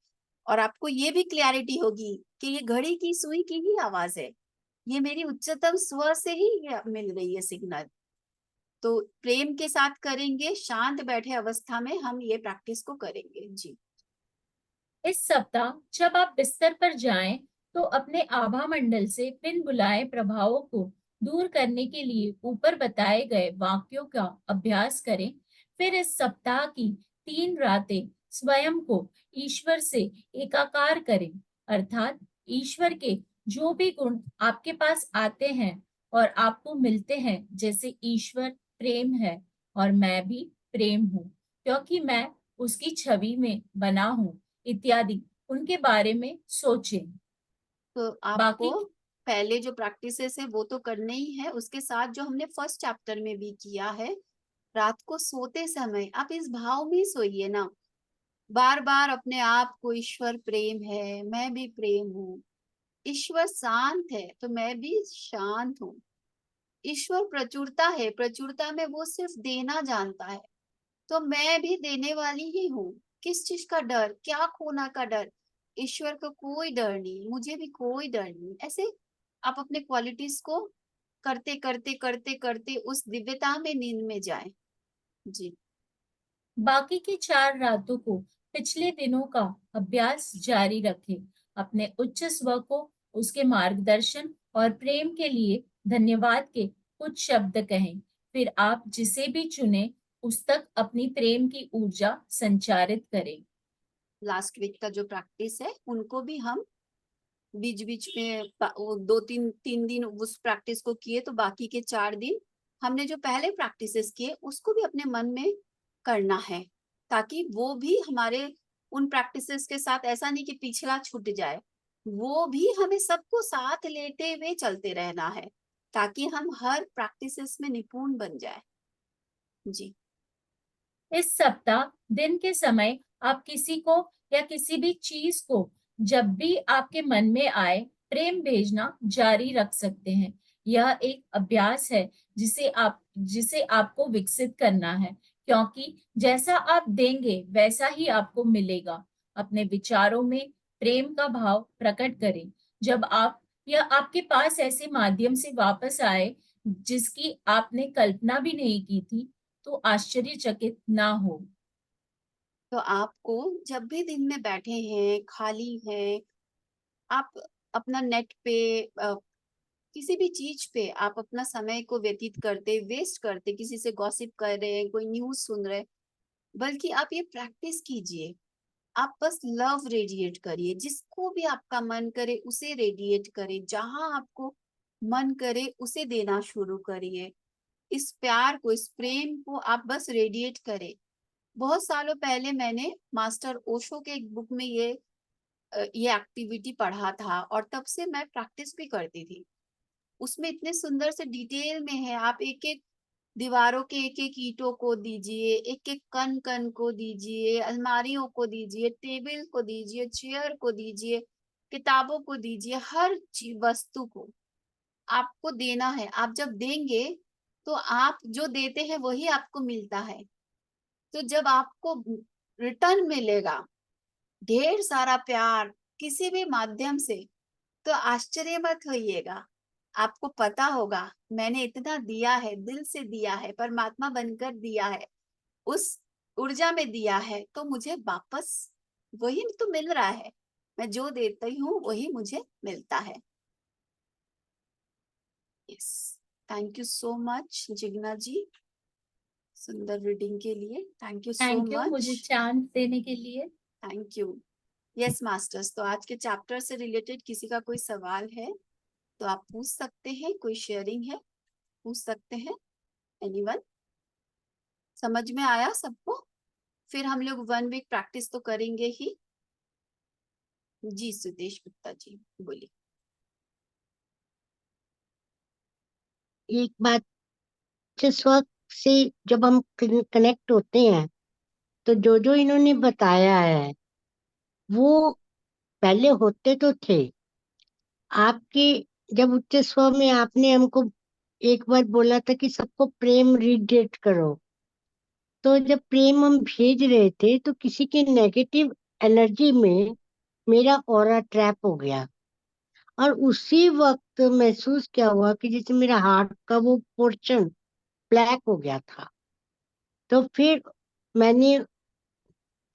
और आपको ये भी क्लैरिटी होगी कि ये घड़ी की सुई की ही आवाज है, ये मेरी उच्चतम स्व से ही ये मिल रही है सिग्नल। तो प्रेम के साथ करेंगे, शांत बैठे अवस्था में हम ये प्रैक्टिस को करेंगे। जी इस सप्ताह जब आप बिस्तर पर जाएं तो अपने आभा मंडल से बिन बुलाए प्रभावों को दूर करने के लिए ऊपर बताए गए वाक्यों का अभ्यास करें। फिर इस सप्ताह की 3 रातें स्वयं को ईश्वर से एकाकार करें, अर्थात ईश्वर के जो भी गुण आपके पास आते हैं और आपको मिलते हैं, जैसे ईश्वर प्रेम है और मैं भी प्रेम हूँ क्योंकि मैं उसकी छवि में बना हूँ, इत्यादि उनके बारे में सोचें। तो आपको बाकी पहले जो प्रैक्टिसेस है वो तो करने ही है, उसके साथ जो हमने फर्स्ट चैप्टर में भी किया है, रात को सोते समय आप इस भाव में सोइए ना, बार बार अपने आप को ईश्वर प्रेम है, मैं भी प्रेम हूँ, ईश्वर शांत है तो मैं भी शांत हूँ, ईश्वर प्रचुरता है, प्रचुरता में वो सिर्फ देना जानता है, तो मैं भी देने वाली ही हूँ। किस चीज का डर, क्या खोना का डर? ईश्वर को कोई डर नहीं, मुझे भी कोई डर नहीं। ऐसे आप अपने क्वालिटीज को करते करते करते करते उस दिव्यता में नींद में जाएं। जी बाकी की 4 रातों को पिछले दिनों का अभ्यास जारी रखें। अपने उच्च स्व को उसके मार्गदर्शन और प्रेम के लिए धन्यवाद के कुछ शब्द कहें। फिर आप जिसे भी चुने उस तक अपनी प्रेम की ऊर्जा संचारित करें। लास्ट वीक का जो प्रैक्टिस है उनको भी हम बीच बीच में वो 2-3 दिन उस प्रैक्टिस को किए, तो बाकी के 4 दिन हमने जो पहले प्रैक्टिसेस किए उसको भी अपने मन में करना है, ताकि वो भी हमारे उन प्रैक्टिसेस के साथ ऐसा नहीं कि पिछला छूट जाए, वो भी हमें सबको साथ लेते हुए चलते रहना है, ताकि हम हर प्रैक्टिसेस में निपुण बन जाए। जी इस सप्ताह दिन के समय आप किसी को या किसी भी चीज को जब भी आपके मन में आए प्रेम भेजना जारी रख सकते हैं। यह एक अभ्यास है जिसे आपको विकसित करना है, क्योंकि जैसा आप देंगे वैसा ही आपको मिलेगा। अपने विचारों में प्रेम का भाव प्रकट करें। जब आप या आपके पास ऐसे माध्यम से वापस आए जिसकी आपने कल्पना भी नहीं की थी, तो आश्चर्यचकित ना हो। तो आपको जब भी दिन में बैठे हैं, खाली हैं, आप अपना नेट पे किसी भी चीज पे आप अपना समय को व्यतीत करते, वेस्ट करते, किसी से गॉसिप कर रहे हैं, कोई न्यूज सुन रहे हैं, बल्कि आप ये प्रैक्टिस कीजिए। आप बस लव रेडिएट करिए, जिसको भी आपका मन करे उसे रेडिएट करिए, जहां आपको मन करे उसे देना शुरू करिए। इस प्यार को, इस प्रेम को आप बस रेडिएट करें। बहुत सालों पहले मैंने मास्टर ओशो के एक बुक में ये एक्टिविटी पढ़ा था, और तब से मैं प्रैक्टिस भी करती थी। उसमें इतने सुंदर से डिटेल में है। आप एक एक दीवारों के एक एक ईंटों को दीजिए, एक एक कण कण को दीजिए, अलमारियों को दीजिए, टेबल को दीजिए, चेयर को दीजिए, किताबों को दीजिए, हर वस्तु को आपको देना है। आप जब देंगे तो आप जो देते हैं वही आपको मिलता है। तो जब आपको रिटर्न मिलेगा ढेर सारा प्यार किसी भी माध्यम से, तो आश्चर्य मत होइएगा। आपको पता होगा मैंने इतना दिया है, दिल से दिया है, परमात्मा बनकर दिया है, उस ऊर्जा में दिया है, तो मुझे वापस वही तो मिल रहा है। मैं जो देती हूँ वही मुझे मिलता है। Yes, thank you so much Jigna ji, सुंदर रीडिंग के लिए। Thank you so thank you much. मुझे चांस देने के लिए। Thank you. यस मास्टर्स, तो आज के चैप्टर से रिलेटेड किसी का कोई सवाल है तो आप पूछ सकते हैं। कोई शेयरिंग है, पूछ सकते हैं। एनीवन? समझ में आया सबको? फिर हम लोग 1 वीक प्रैक्टिस तो करेंगे ही। जी सुदेश गुप्ता जी बोलिए। एक बात, जिस वक्त से जब हम कनेक्ट होते हैं, तो जो जो इन्होंने बताया है वो पहले होते तो थे। आपके जब उच्च स्वर में आपने हमको एक बार बोला था कि सबको प्रेम रेडिएट करो, तो जब प्रेम हम भेज रहे थे तो किसी की नेगेटिव एनर्जी में मेरा ऑरा ट्रैप हो गया, और उसी वक्त महसूस क्या हुआ कि जैसे मेरा हार्ट का वो पोर्शन ब्लैक हो गया था। तो फिर मैंने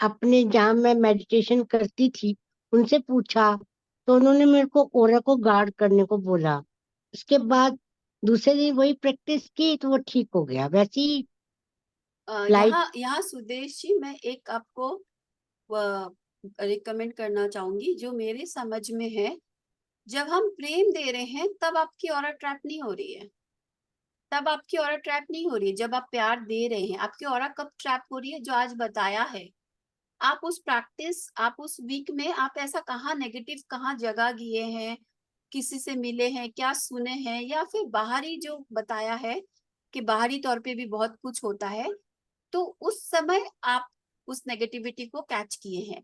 अपने जहाँ मैं मेडिटेशन करती थी उनसे पूछा, तो उन्होंने मेरे को ऑरा को गार्ड करने को बोला। उसके बाद दूसरे दिन वही प्रैक्टिस की तो वो ठीक हो गया। वैसे ही लाइट। यहाँ यहाँ सुदेश जी, मैं एक आपको रिकमेंड करना चाहूंगी जो मेरे समझ में है। जब हम प्रेम दे रहे हैं तब आपकी ऑरा ट्रैप नहीं हो रही है। तब आपकी ऑरा ट्रैप नहीं हो रही है। जब आप प्यार दे रहे हैं, आपकी ऑरा कब ट्रैप हो रही है? जो आज बताया है, आप उस प्रैक्टिस, आप उस वीक में आप ऐसा कहाँ नेगेटिव कहाँ जगह किए हैं, किसी से मिले हैं, क्या सुने हैं, या फिर बाहरी जो बताया है कि बाहरी तौर पे भी बहुत कुछ होता है, तो उस समय आप उस नेगेटिविटी को कैच किए हैं।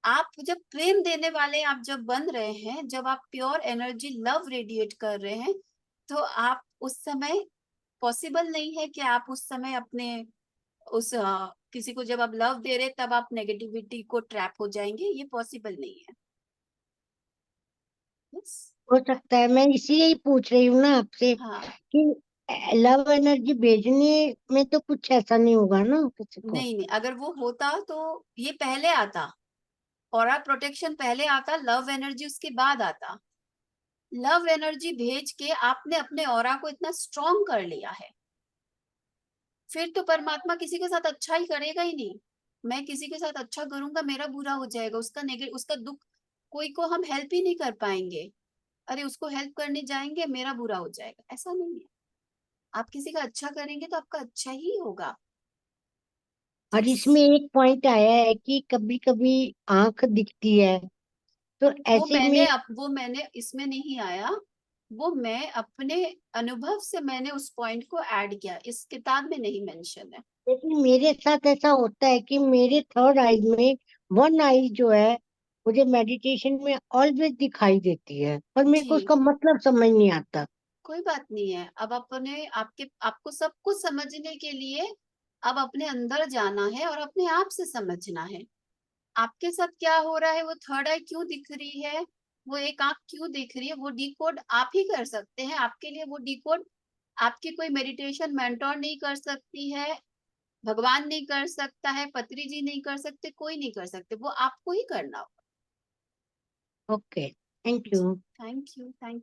आप जब प्रेम देने वाले आप जब बन रहे हैं, जब आप प्योर एनर्जी लव रेडिएट कर रहे हैं, तो आप उस समय पॉसिबल नहीं है कि आप उस समय अपने उस किसी को जब आप लव दे रहे तब आप नेगेटिविटी को ट्रैप हो जाएंगे। ये पॉसिबल नहीं है। yes? हो सकता है, मैं इसीलिए ही पूछ रही हूँ ना आपसे हाँ, कि लव एनर्जी भेजने में तो कुछ ऐसा नहीं होगा ना किसी को। नहीं नहीं, अगर वो होता तो ये पहले आता। ऑरा प्रोटेक्शन पहले आता, लव एनर्जी उसके बाद आता। लव एनर्जी भेज के आपने अपने ऑरा को इतना स्ट्रॉन्ग कर लिया है, फिर तो परमात्मा किसी के साथ अच्छा ही करेगा ही नहीं। मैं किसी के साथ अच्छा करूंगा, मेरा बुरा हो जाएगा, उसका दुख, कोई को हम हेल्प ही नहीं कर पाएंगे। अरे उसको हेल्प करने जाएंगे, मेरा बुरा हो जाएगा, ऐसा नहीं है। आप किसी का अच्छा करेंगे तो आपका अच्छा ही होगा। और इसमें एक पॉइंट आया है कि कभी कभी आंख दिखती है, तो ऐसे में वो मैंने इसमें नहीं आया, वो मैं अपने अनुभव से मैंने उस पॉइंट को ऐड किया, इस किताब में नहीं मेंशन है। लेकिन मेरे साथ ऐसा होता है कि मेरे थर्ड आई में वन आई जो है मुझे मेडिटेशन में ऑलवेज दिखाई देती है, पर मेरे को जी, उसका मतलब समझ नहीं आता। कोई बात नहीं है। अब अपने आपको सब कुछ समझने के लिए अब अपने अंदर जाना है और अपने आप से समझना है। आपके साथ क्या हो रहा है, वो थर्ड आई क्यों दिख रही है, वो एक आंख क्यों दिख रही है, वो डिकोड आप ही कर सकते हैं। आपके लिए वो डिकोड आपकी कोई मेडिटेशन मेंटोर नहीं कर सकती है, भगवान नहीं कर सकता है, पत्री जी नहीं कर सकते, कोई नहीं कर सकते, वो आपको ही करना होगा। ओके, थैंक जी, you. Thank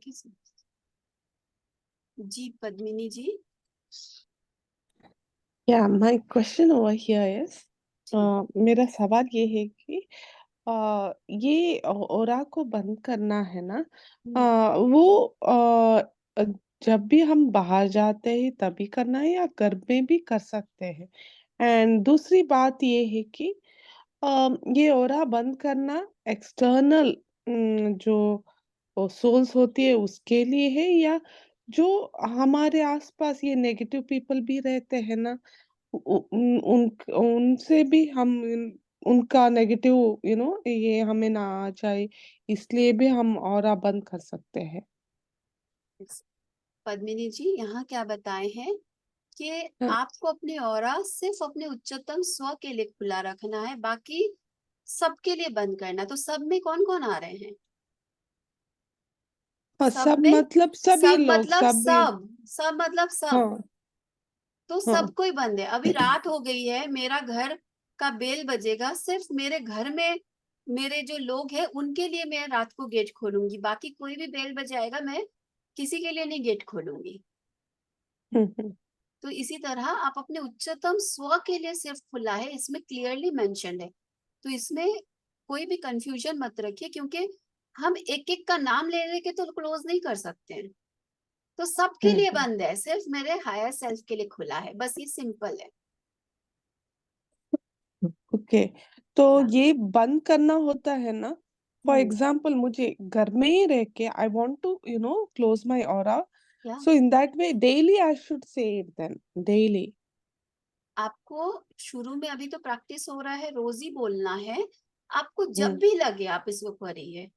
you so much. जी Padmini ji. Yeah, my question over here is, जी मेरा सवाल ये है कि ये ओरा को बंद करना है ना, वो जब भी हम बाहर जाते हैं तभी करना है या घर में भी कर सकते हैं? एंड दूसरी बात ये है कि ये ओरा बंद करना एक्सटर्नल जो सोल्स होती है उसके लिए है, या जो हमारे आसपास ये नेगेटिव पीपल भी रहते हैं ना, उनसे भी हम उनका नेगेटिव ये हमें ना आ जाए, इसलिए भी हम ऑरा बंद कर सकते हैं? पद्मिनी जी, यहाँ क्या बताए हैं कि हाँ, आपको अपने ऑरा सिर्फ अपने उच्चतम स्व के लिए खुला रखना है, बाकी सबके लिए बंद करना। तो सब में कौन कौन आ रहे हैं? हाँ, सब सब में मतलब सभी सब लोग, मतलब सभी। सब, सब मतलब सब। हाँ, तो हाँ। सबको ही बंद है। अभी रात हो गई है, मेरा घर का बेल बजेगा, सिर्फ मेरे घर में मेरे जो लोग हैं उनके लिए मैं रात को गेट खोलूंगी, बाकी कोई भी बेल बजाएगा मैं किसी के लिए नहीं गेट खोलूंगी। हम्म। तो इसी तरह आप अपने उच्चतम स्व के लिए सिर्फ खुला है, इसमें क्लियरली मेंशन्ड है। तो इसमें कोई भी कंफ्यूजन मत रखिए, क्योंकि हम एक एक का नाम ले लेके तो क्लोज नहीं कर सकते हैं। तो सबके लिए हम्म। बंद है, सिर्फ मेरे हायर सेल्फ के लिए खुला है, बस ये सिंपल है। ओके, तो हाँ। ये बंद करना होता है ना, फॉर हम्म। एग्जाम्पल मुझे घर में ही रह के I want to close my aura, क्या so in that way daily I should say it then daily? आपको शुरू में अभी तो प्रैक्टिस हो रहा है, रोज ही बोलना है। आपको जब हम्म। भी लगे आप इसको करिए।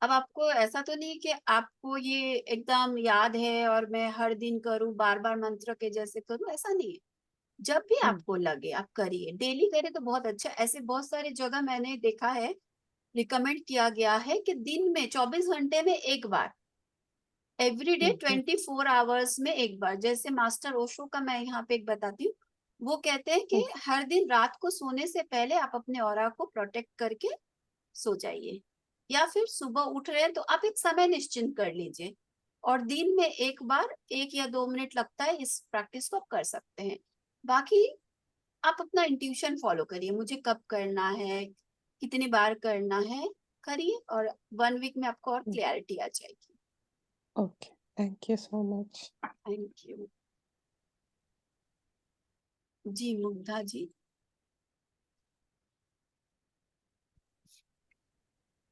अब आपको ऐसा तो नहीं कि आपको ये एकदम याद है और मैं हर दिन करूं, बार बार मंत्र के जैसे करूं, ऐसा नहीं है। जब भी हम्म। आपको लगे आप करिए, डेली करें तो बहुत अच्छा। ऐसे बहुत सारी जगह मैंने देखा है, रिकमेंड किया गया है कि दिन में 24 घंटे में एक बार, एवरीडे हम्म। 24 आवर्स में एक बार। जैसे मास्टर ओशो का मैं यहाँ पे एक बताती हूँ, वो कहते हैं कि हम्म। हर दिन रात को सोने से पहले आप अपने ऑरा को प्रोटेक्ट करके सो जाइए, या फिर सुबह उठ रहे हैं तो आप एक समय निश्चित कर लीजिए, और दिन में एक बार 1 या 2 मिनट लगता है, इस प्रैक्टिस को आप कर सकते हैं। बाकी आप अपना इंट्यूशन फॉलो करिए, मुझे कब करना है, कितनी बार करना है, करिए, और 1 वीक में आपको और क्लैरिटी आ जाएगी। Okay, thank you so much. Thank you. जी मुग्धा जी।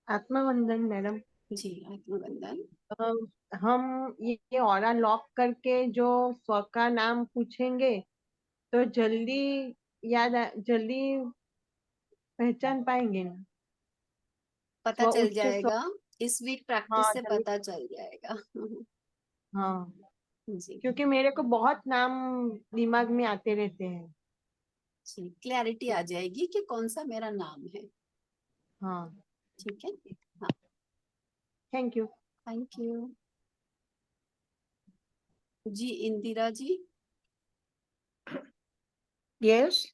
आत्मवंदन मैडम। जी आत्मवंदन। हम ये ऑरा लॉक करके जो स्व का नाम पूछेंगे तो जल्दी जल्दी पहचान पाएंगे ना? पता स्व चल उच्च स्व। जाएगा, इस वीक प्रैक्टिस हाँ से जल्दी। पता चल जाएगा। हाँ, जी क्योंकि मेरे को बहुत नाम दिमाग में आते रहते हैं। जी, क्लैरिटी आ जाएगी कि कौन सा मेरा नाम है। हाँ, ठीक है। हाँ, थैंक यू। Thank you. जी इंदिरा जी, यस।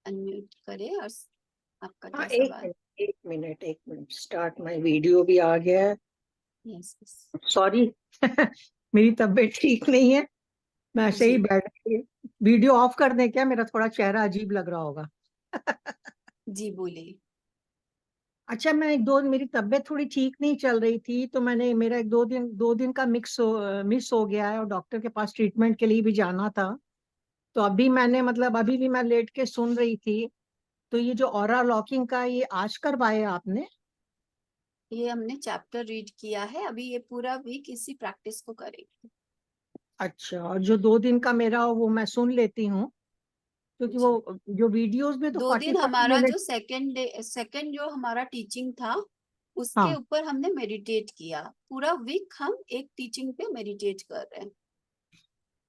अनम्यूट करें और आपका हाँ, क्या एक सवाल? मिनट, एक मिनट, एक मिनट, स्टार्ट माय वीडियो भी आ गया है। Yes yes. सॉरी। मेरी तबीयत ठीक नहीं है, मैं ऐसे जी ही बैठ के वीडियो ऑफ कर दें क्या? मेरा थोड़ा चेहरा अजीब लग रहा होगा। जी बोलिए। अच्छा, मैं मेरी तबीयत थोड़ी ठीक नहीं चल रही थी, तो मैंने मेरा एक 2 दिन का मिस हो गया है, और डॉक्टर के पास ट्रीटमेंट के लिए भी जाना था। तो अभी मैंने मतलब अभी भी मैं लेट के सुन रही थी। तो ये जो ऑरा लॉकिंग का ये आज करवाया आपने? ये हमने चैप्टर रीड किया है, अभी ये पूरा वीक इसी प्रैक्टिस को करेंगे। अच्छा, और जो 2 दिन का मेरा वो मैं सुन लेती हूँ, क्योंकि जी। वो जो वीडियोस में तो 2 दिन 40 हमारा मिनट। जो सेकंड जो हमारा टीचिंग था उसके हाँ, ऊपर हमने मेडिटेट किया। पूरा वीक हम एक टीचिंग पे मेडिटेट कर रहे हैं।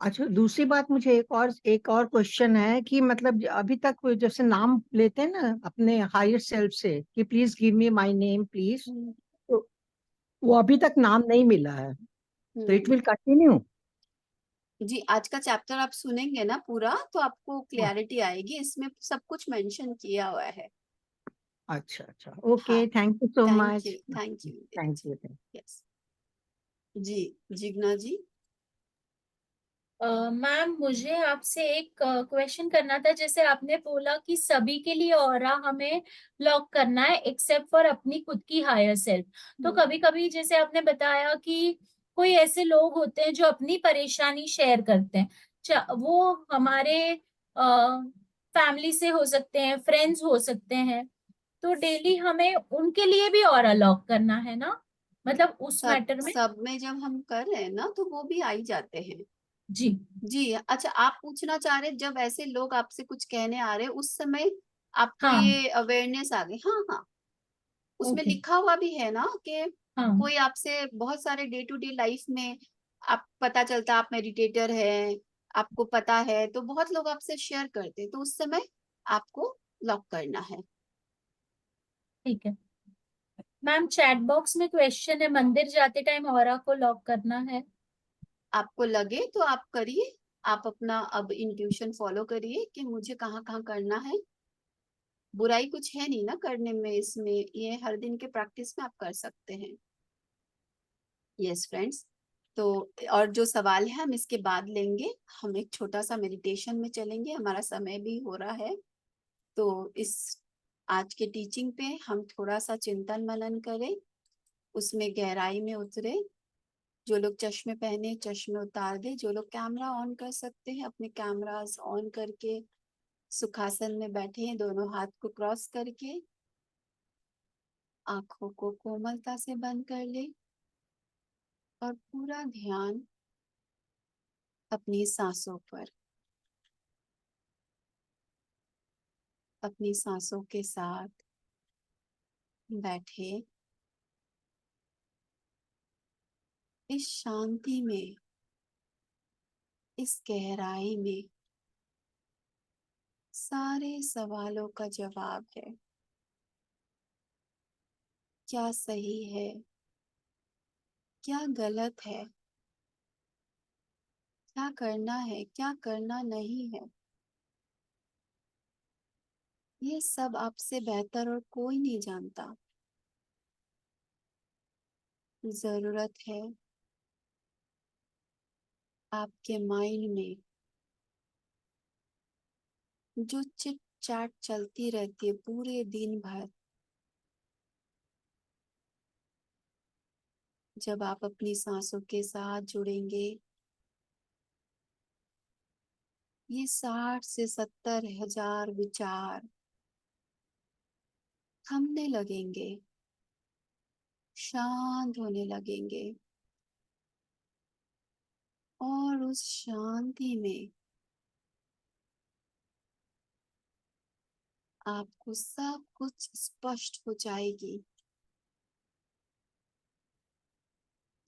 अच्छा, दूसरी बात, मुझे एक और क्वेश्चन है कि मतलब अभी तक वो जैसे नाम लेते हैं ना अपने हायर सेल्फ से कि please give me my name please, तो वो अभी तक नाम नहीं मिला है, तो इट हम्म। Will continue. जी, आज का चैप्टर आप सुनेंगे ना पूरा तो आपको क्लैरिटी आएगी, इसमें सब कुछ मेंशन किया हुआ है। अच्छा अच्छा, ओके, हाँ, thank you so thank much. You, thank you. Thank you. Yes जी, जिग्ना जी। मैम मुझे आपसे एक क्वेश्चन करना था। जैसे आपने बोला कि सभी के लिए ऑरा हमें लॉक करना है एक्सेप्ट फॉर अपनी खुद की हायर सेल्फ, तो कभी कभी जैसे आपने बताया कि कोई ऐसे लोग होते हैं जो अपनी परेशानी शेयर करते हैं, वो हमारे फैमिली से हो सकते हैं, फ्रेंड्स हो सकते हैं, तो डेली हमें उनके लिए भी ऑरा लॉक करना है ना, मतलब उस सब मैटर में। सब में जब हम कर रहे हैं ना तो वो भी आ ही जाते हैं। जी जी, अच्छा, आप पूछना चाह रहे जब ऐसे लोग आपसे कुछ कहने आ रहे उस समय आपको हाँ। ये अवेयरनेस आ गई। हाँ हाँ, उसमें ओके। लिखा हुआ भी है ना कि हाँ कोई आपसे बहुत सारे डे टू डे लाइफ में आप पता चलता आप मेडिटेटर हैं, आपको पता है, तो बहुत लोग आपसे शेयर करते हैं, तो उस समय आपको लॉक करना है। ठीक है मैम। चैट बॉक्स में क्वेश्चन है, मंदिर जाते टाइम ऑरा को लॉक करना है। आपको लगे तो आप करिए, आप अपना अब इंट्यूशन फॉलो करिए कि मुझे कहाँ कहाँ करना है। बुराई कुछ है नहीं ना करने में, इसमें ये हर दिन के प्रैक्टिस में आप कर सकते हैं। यस फ्रेंड्स, तो और जो सवाल है हम इसके बाद लेंगे। हम एक छोटा सा मेडिटेशन में चलेंगे, हमारा समय भी हो रहा है। तो इस आज के टीचिंग पे हम थोड़ा सा चिंतन मनन करें, उसमें गहराई में उतरे। जो लोग चश्मे पहने चश्मे उतार दे, जो लोग कैमरा ऑन कर सकते हैं अपने कैमरास ऑन करके सुखासन में बैठे हैं, दोनों हाथ को क्रॉस करके आंखों को कोमलता से बंद कर ले और पूरा ध्यान अपनी सांसों पर, अपनी सांसों के साथ बैठे। इस शांति में, इस गहराई में सारे सवालों का जवाब है। क्या सही है, क्या गलत है, क्या करना है, क्या करना नहीं है, ये सब आपसे बेहतर और कोई नहीं जानता। जरूरत है आपके माइंड में जो चिट चैट चलती रहती है पूरे दिन भर, जब आप अपनी सांसों के साथ जुड़ेंगे, ये 60 से 70 हजार विचार थमने लगेंगे, शांत होने लगेंगे, और उस शांति में आपको सब कुछ स्पष्ट हो जाएगी।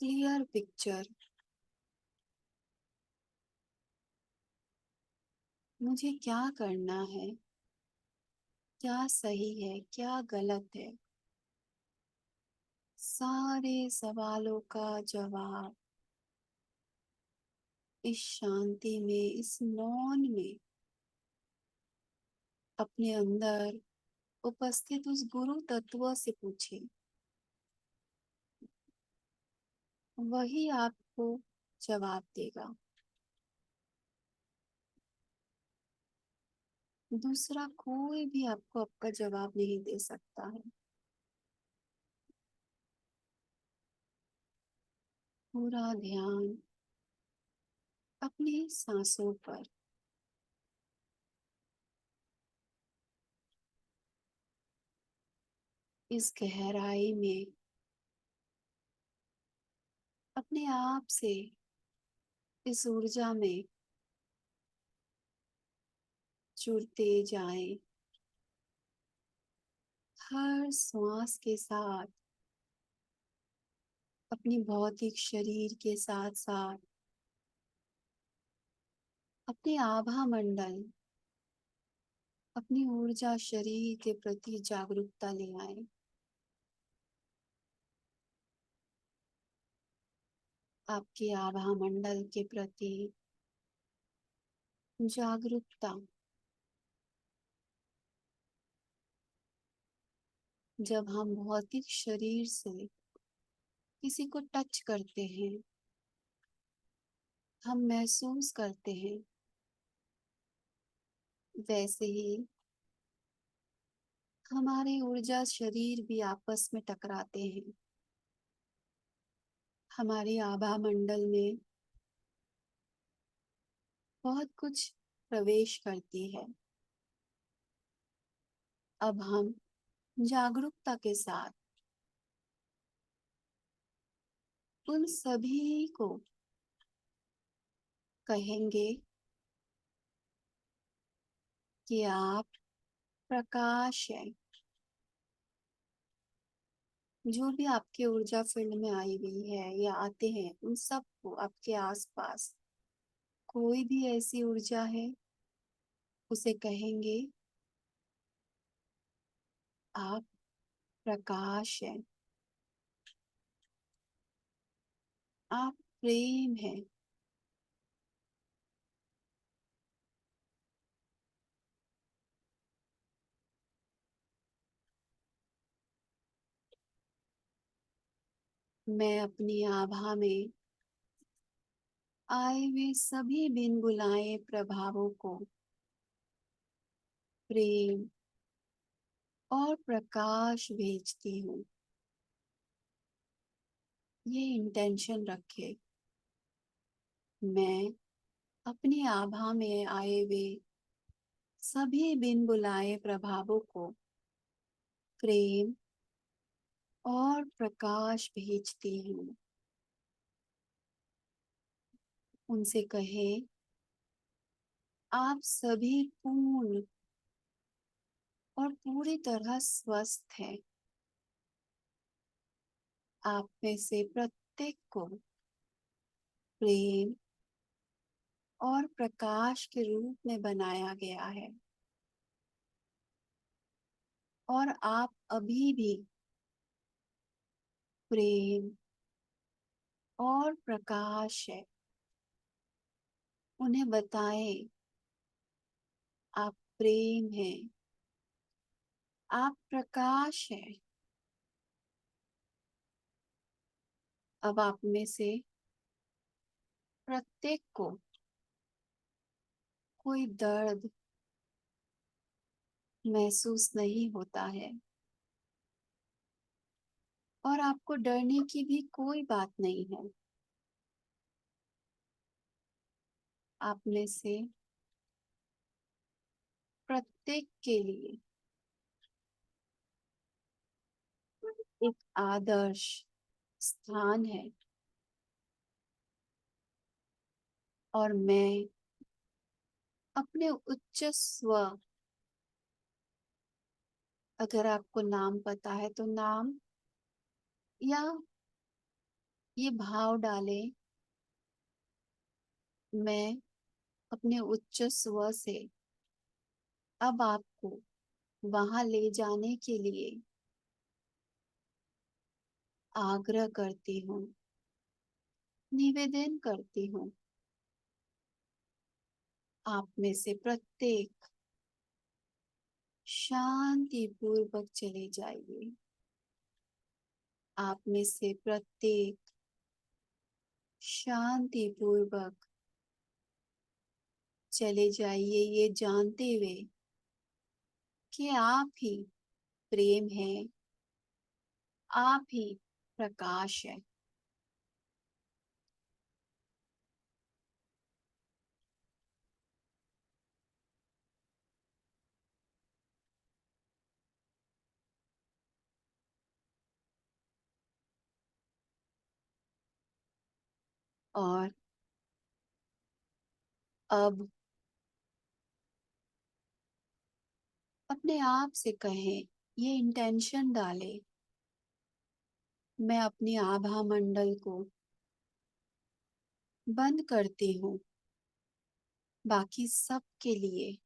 क्लियर पिक्चर, मुझे क्या करना है, क्या सही है, क्या गलत है, सारे सवालों का जवाब इस शांति में, इस मौन में अपने अंदर उपस्थित उस गुरु तत्व से पूछे। वही आपको जवाब देगा, दूसरा कोई भी आपको आपका जवाब नहीं दे सकता है। पूरा ध्यान अपनी सांसों पर, इस गहराई में अपने आप से, इस ऊर्जा में जुड़ते जाएं। हर श्वास के साथ अपनी भौतिक शरीर के साथ साथ अपने आभा मंडल, अपनी ऊर्जा शरीर के प्रति जागरूकता ले आए। आपके आभा मंडल के प्रति जागरूकता जब हम भौतिक शरीर से किसी को टच करते हैं, हम महसूस करते हैं, वैसे ही हमारे ऊर्जा शरीर भी आपस में टकराते हैं। हमारी आभा मंडल में बहुत कुछ प्रवेश करती है। अब हम जागरूकता के साथ उन सभी को कहेंगे कि आप प्रकाश है। जो भी आपके ऊर्जा फील्ड में आई हुई है या आते हैं, उन सबको आपके आसपास कोई भी ऐसी ऊर्जा है, उसे कहेंगे आप प्रकाश है, आप प्रेम है। मैं अपनी आभा में आए हुए सभी बिन बुलाए प्रभावों को प्रेम और प्रकाश भेजती हूँ। ये इंटेंशन रखे, मैं अपनी आभा में आए हुए सभी बिन बुलाए प्रभावों को प्रेम और प्रकाश भेजती हूँ। उनसे कहें आप सभी पूर्ण और पूरी तरह स्वस्थ हैं। आप में से प्रत्येक को प्रेम और प्रकाश के रूप में बनाया गया है और आप अभी भी प्रेम और प्रकाश है। उन्हें बताएं आप प्रेम हैं, आप प्रकाश हैं। अब आप में से प्रत्येक को कोई दर्द महसूस नहीं होता है और आपको डरने की भी कोई बात नहीं है। आप में से प्रत्येक के लिए एक आदर्श स्थान है और मैं अपने उच्च स्व, अगर आपको नाम पता है तो नाम या ये भाव डालें, मैं अपने उच्च स्व से अब आपको वहां ले जाने के लिए आग्रह करती हूँ, निवेदन करती हूँ। आप में से प्रत्येक शांति पूर्वक चले जाइए। आप में से प्रत्येक शांति पूर्वक चले जाइए, ये जानते हुए कि आप ही प्रेम है, आप ही प्रकाश है। और अब अपने आप से कहें, ये इंटेंशन डाले, मैं अपनी आभा मंडल को बंद करती हूँ बाकी सब के लिए।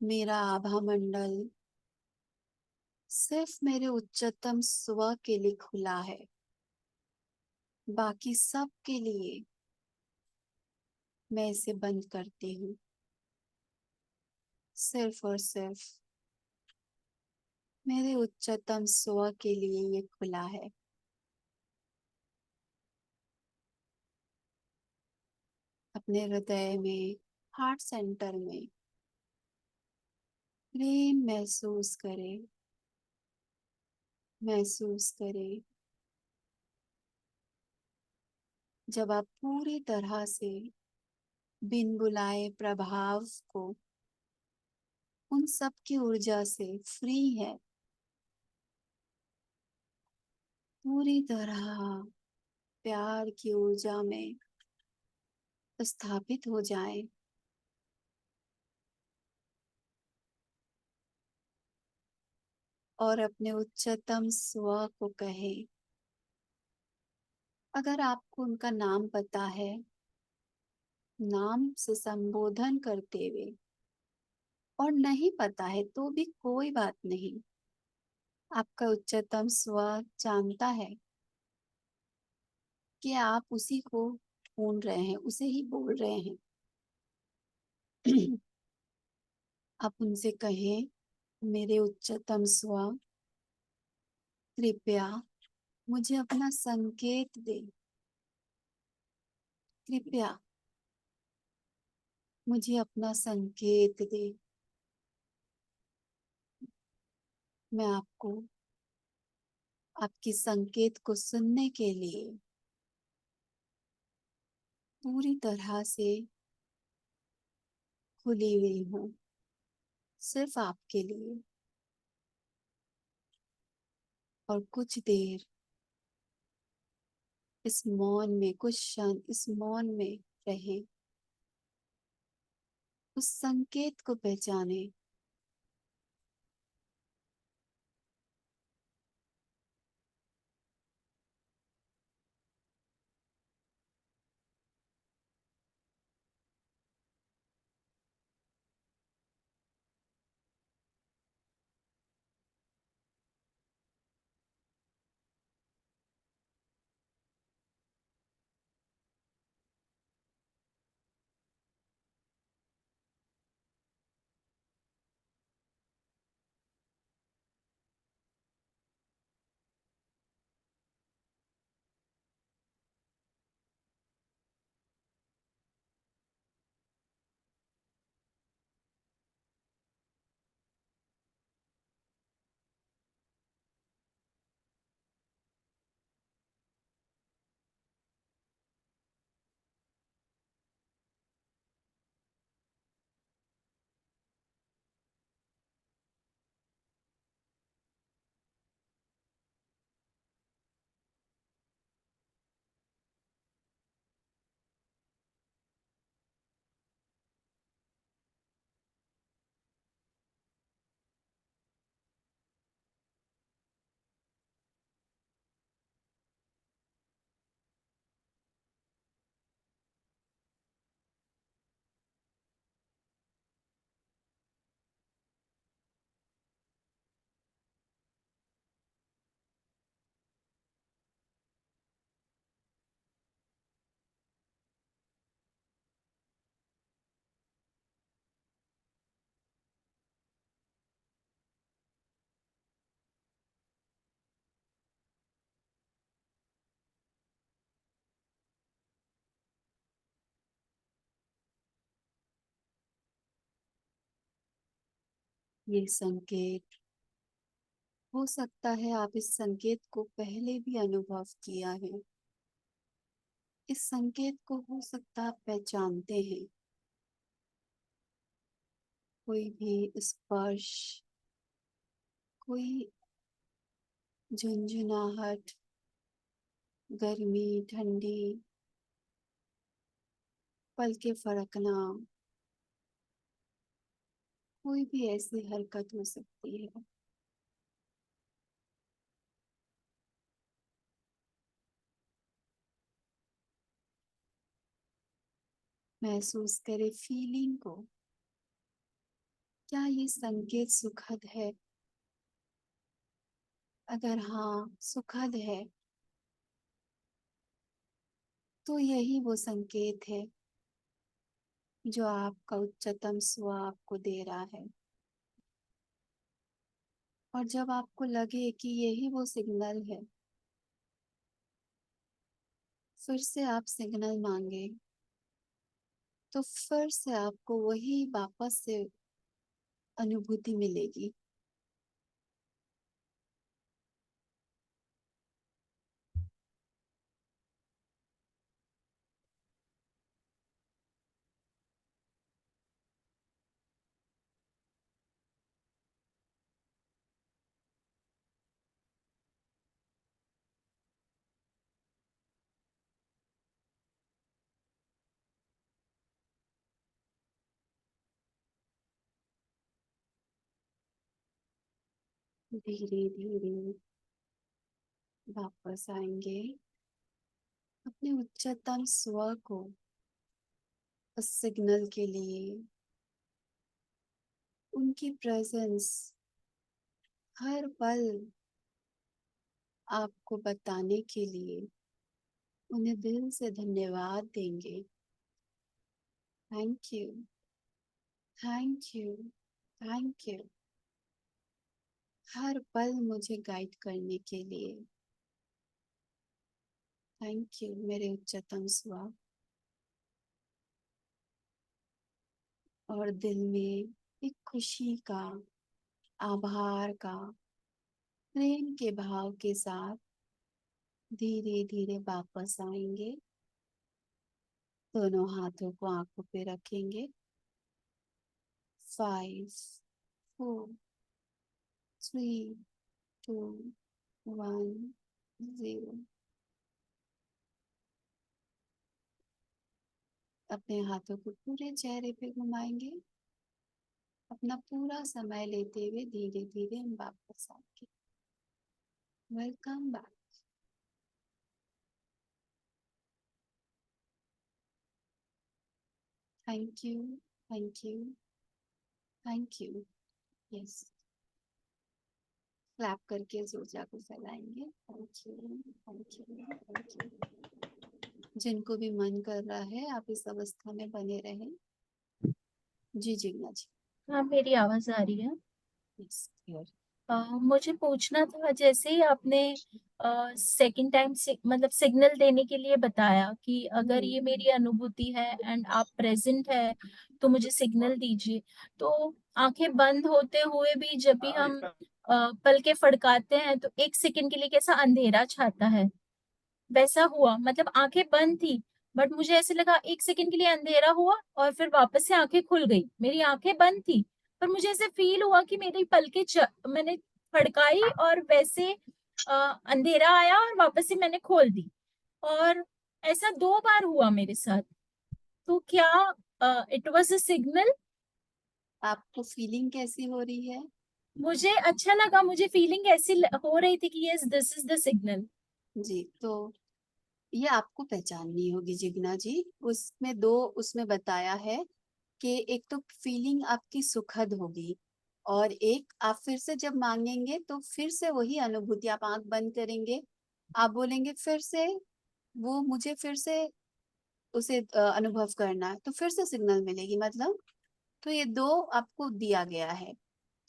मेरा आभा मंडल सिर्फ मेरे उच्चतम स्व के लिए खुला है, बाकी सब के लिए मैं इसे बंद करती हूँ। सिर्फ और सिर्फ मेरे उच्चतम स्व के लिए ये खुला है। अपने हृदय में, हार्ट सेंटर में प्रेम महसूस करें, महसूस करें। जब आप पूरी तरह से बिन बुलाए प्रभाव को, उन सब की ऊर्जा से फ्री है, पूरी तरह प्यार की ऊर्जा में स्थापित हो जाए। और अपने उच्चतम स्व को कहें, अगर आपको उनका नाम पता है, नाम से संबोधन करते हुए, और नहीं पता है तो भी कोई बात नहीं। आपका उच्चतम स्व जानता है कि आप उसी को ढूंढ रहे हैं, उसे ही बोल रहे हैं। आप उनसे कहें, मेरे उच्चतम स्व, कृपया मुझे अपना संकेत दे, कृपया मुझे अपना संकेत दे। मैं आपको आपकी संकेत को सुनने के लिए पूरी तरह से खुली हुई हूँ, सिर्फ आपके लिए। और कुछ देर इस मौन में, कुछ क्षण इस मौन में रहे, उस संकेत को पहचाने। ये संकेत, हो सकता है आप इस संकेत को पहले भी अनुभव किया है। इस संकेत को हो सकता है आप पहचानते हैं। कोई भी स्पर्श, कोई झुंझुनाहट, गर्मी, ठंडी, पलके फड़कना, कोई भी ऐसी हरकत हो सकती है। महसूस करें फीलिंग को। क्या ये संकेत सुखद है? अगर हाँ, सुखद है, तो यही वो संकेत है जो आपका उच्चतम स्व आपको दे रहा है। और जब आपको लगे कि यही वो सिग्नल है, फिर से आप सिग्नल मांगे, तो फिर से आपको वही वापस से अनुभूति मिलेगी। धीरे धीरे वापस आएंगे अपने उच्चतम स्व को उस सिग्नल के लिए। उनकी प्रेजेंस हर पल आपको बताने के लिए उन्हें दिल से धन्यवाद देंगे। Thank you, thank you, thank you, हर पल मुझे गाइड करने के लिए। थैंक यू मेरे उच्चतम स्व। और दिल में एक खुशी का, आभार का, प्रेम के भाव के साथ धीरे धीरे वापस आएंगे। दोनों हाथों को आंखों पे रखेंगे। 5, 4, 3, 2, 1, 0। अपने हाथों को पूरे चेहरे पे घुमाएंगे। अपना पूरा समय लेते हुए धीरे धीरे हम वापस आएंगे। Welcome back. Thank you, thank you, thank you. Yes, clap करके इस ऊर्जा को फैलाएंगे। Thank you, thank you, thank you. जिनको भी मन कर रहा है, आप इस अवस्था में बने रहें। जी जिग्ना जी। हाँ, मेरी आवाज आ रही है। Yes, clear. मुझे पूछना था, जैसे ही आपने सेकंड टाइम से मतलब सिग्नल देने के लिए बताया कि अगर ये मेरी अनुभूति है एंड आप प्रेजेंट है तो मुझे सिग्नल दीजिए। तो आंखें बंद होते हुए भी जब भी हम पलके फड़काते हैं तो एक सेकंड के लिए कैसा अंधेरा छाता है, वैसा हुआ। मतलब आंखें बंद थी बट मुझे ऐसे लगा एक सेकंड के लिए अंधेरा हुआ और फिर वापस से आंखें खुल गई। मेरी आंखें बंद थी पर मुझे ऐसे फील हुआ कि मेरी मैंने फड़काई और वैसे अंधेरा आया और वापस से मैंने खोल दी। और ऐसा 2 बार हुआ मेरे साथ। तो क्या इट वाज अ सिग्नल? आपको फीलिंग कैसी हो रही है? मुझे अच्छा लगा, मुझे फीलिंग ऐसी हो रही थी कि yes this is the signal. जी, तो ये आपको पहचाननी होगी जिग्ना जी। उसमें उसमें बताया है कि एक तो फीलिंग आपकी सुखद होगी, और एक आप फिर से जब मांगेंगे तो फिर से वही अनुभूति। आप आंख बंद करेंगे, आप बोलेंगे फिर से वो मुझे फिर से उसे अनुभव करना है, तो फिर से सिग्नल मिलेगी। मतलब तो ये 2 आपको दिया गया है।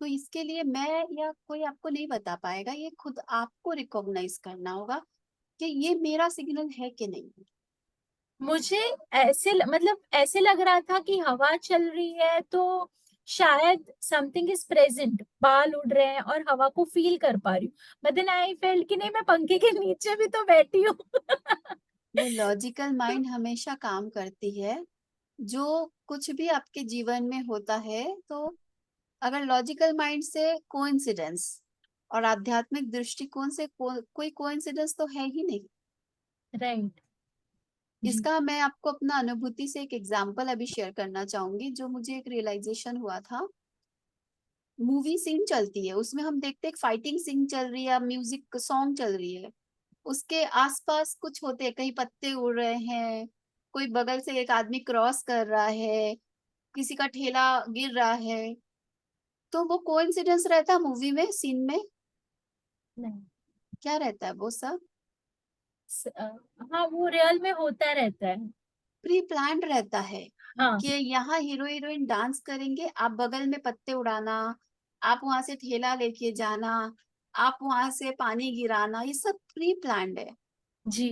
तो इसके लिए मैं या कोई आपको नहीं बता पाएगा, ये खुद आपको रिकॉग्नाइज करना होगा कि ये मेरा सिग्नल है कि नहीं। मुझे मतलब ऐसे लग रहा था कि हवा चल रही है तो शायद समथिंग इज प्रेजेंट, बाल उड़ रहे हैं और हवा को फील कर पा रही हूँ। बट देन आई फेल्ट कि नहीं, मैं पंखे के नीचे भी तो बैठी हूँ। वो लॉजिकल माइंड हमेशा काम करती है। जो कुछ भी आपके जीवन में होता है, तो अगर लॉजिकल माइंड से कोइंसिडेंस और आध्यात्मिक दृष्टिकोण से कोई कोइंसिडेंस तो है ही नहीं। राइट जी। इसका मैं आपको अपना अनुभूति से एक एग्जांपल अभी शेयर करना चाहूंगी, जो मुझे एक रियलाइजेशन हुआ था। मूवी सीन चलती है, उसमें हम देखते हैं फाइटिंग सीन चल रही है, म्यूजिक सॉन्ग चल रही है, उसके आसपास कुछ होते हैं, कहीं पत्ते उड़ रहे हैं, कोई बगल से एक आदमी क्रॉस कर रहा है, किसी का ठेला गिर रहा है, तो वो कोइंसिडेंस रहता है मूवी में, सीन में नहीं। क्या रहता है वो सब स- अ, हाँ, वो रियल में होता रहता है। प्री प्लान रहता है हाँ कि यहाँ हीरो हीरोइन डांस करेंगे, आप बगल में पत्ते उड़ाना, आप वहां से ठेला लेके जाना, आप वहां से पानी गिराना, ये सब प्री प्लान्ड है। जी।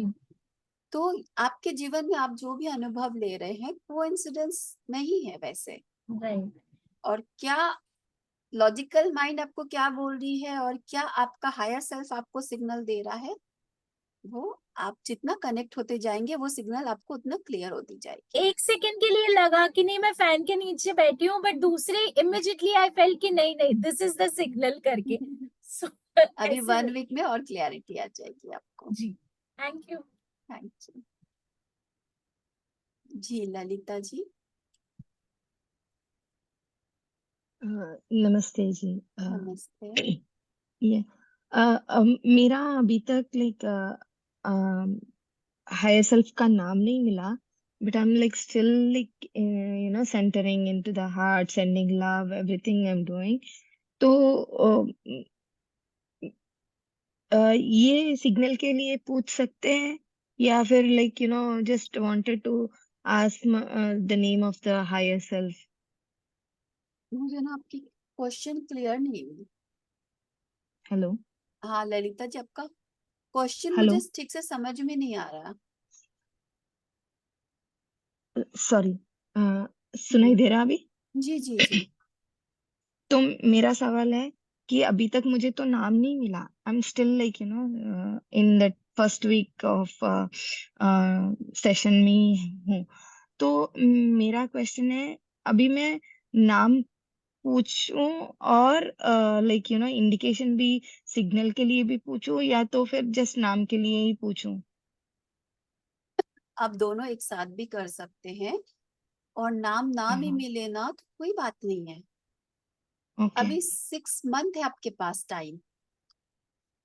तो आपके जीवन में आप जो भी अनुभव ले रहे हैं कोइंसिडेंस नहीं है वैसे। राइट। और क्या लॉजिकल माइंड आपको क्या बोल रही है और क्या आपका हायर सेल्फ आपको सिग्नल दे रहा है, वो आप जितना कनेक्ट होते जाएंगे वो सिग्नल आपको उतना क्लियर होती जाएगी। एक सेकंड के लिए लगा कि नहीं मैं फैन के नीचे बैठी हूँ, बट दूसरे इमिडिएटली आई फेल्ट कि नहीं नहीं दिस इज द सिग्नल करके। So, अभी ऐसे 1 वीक में और क्लैरिटी आ जाएगी आपको। जी। Thank you. थैंक यू जी। ललिता जी। नमस्ते जी। नमस्ते। ये मेरा अभी तक लाइक हायर सेल्फ का नाम नहीं मिला, but I am like still like centring into the heart, sending love, everything I am doing. तो ये सिग्नल के लिए पूछ सकते हैं, या फिर like just wanted to ask the name of the higher self? मुझे ना आपकी क्वेश्चन क्लियर नहीं हुई। हेलो हाँ ललिता जी, आपका क्वेश्चन हेलो, मुझे ठीक से समझ में नहीं आ रहा। सॉरी, सुनाई दे रहा अभी? जी जी जी। तो मेरा सवाल है कि अभी तक मुझे तो नाम नहीं मिला। I am still like in the first week of session में हूँ। तो मेरा क्वेश्चन है, अभी मैं नाम पूछूं और लाइक इंडिकेशन भी, सिग्नल के लिए भी पूछूं, या तो फिर जस्ट नाम के लिए ही पूछूं? आप दोनों एक साथ भी कर सकते हैं, और नाम ना भी हाँ, मिले ना तो कोई बात नहीं है। ओके, अभी 6 मंथ है आपके पास टाइम,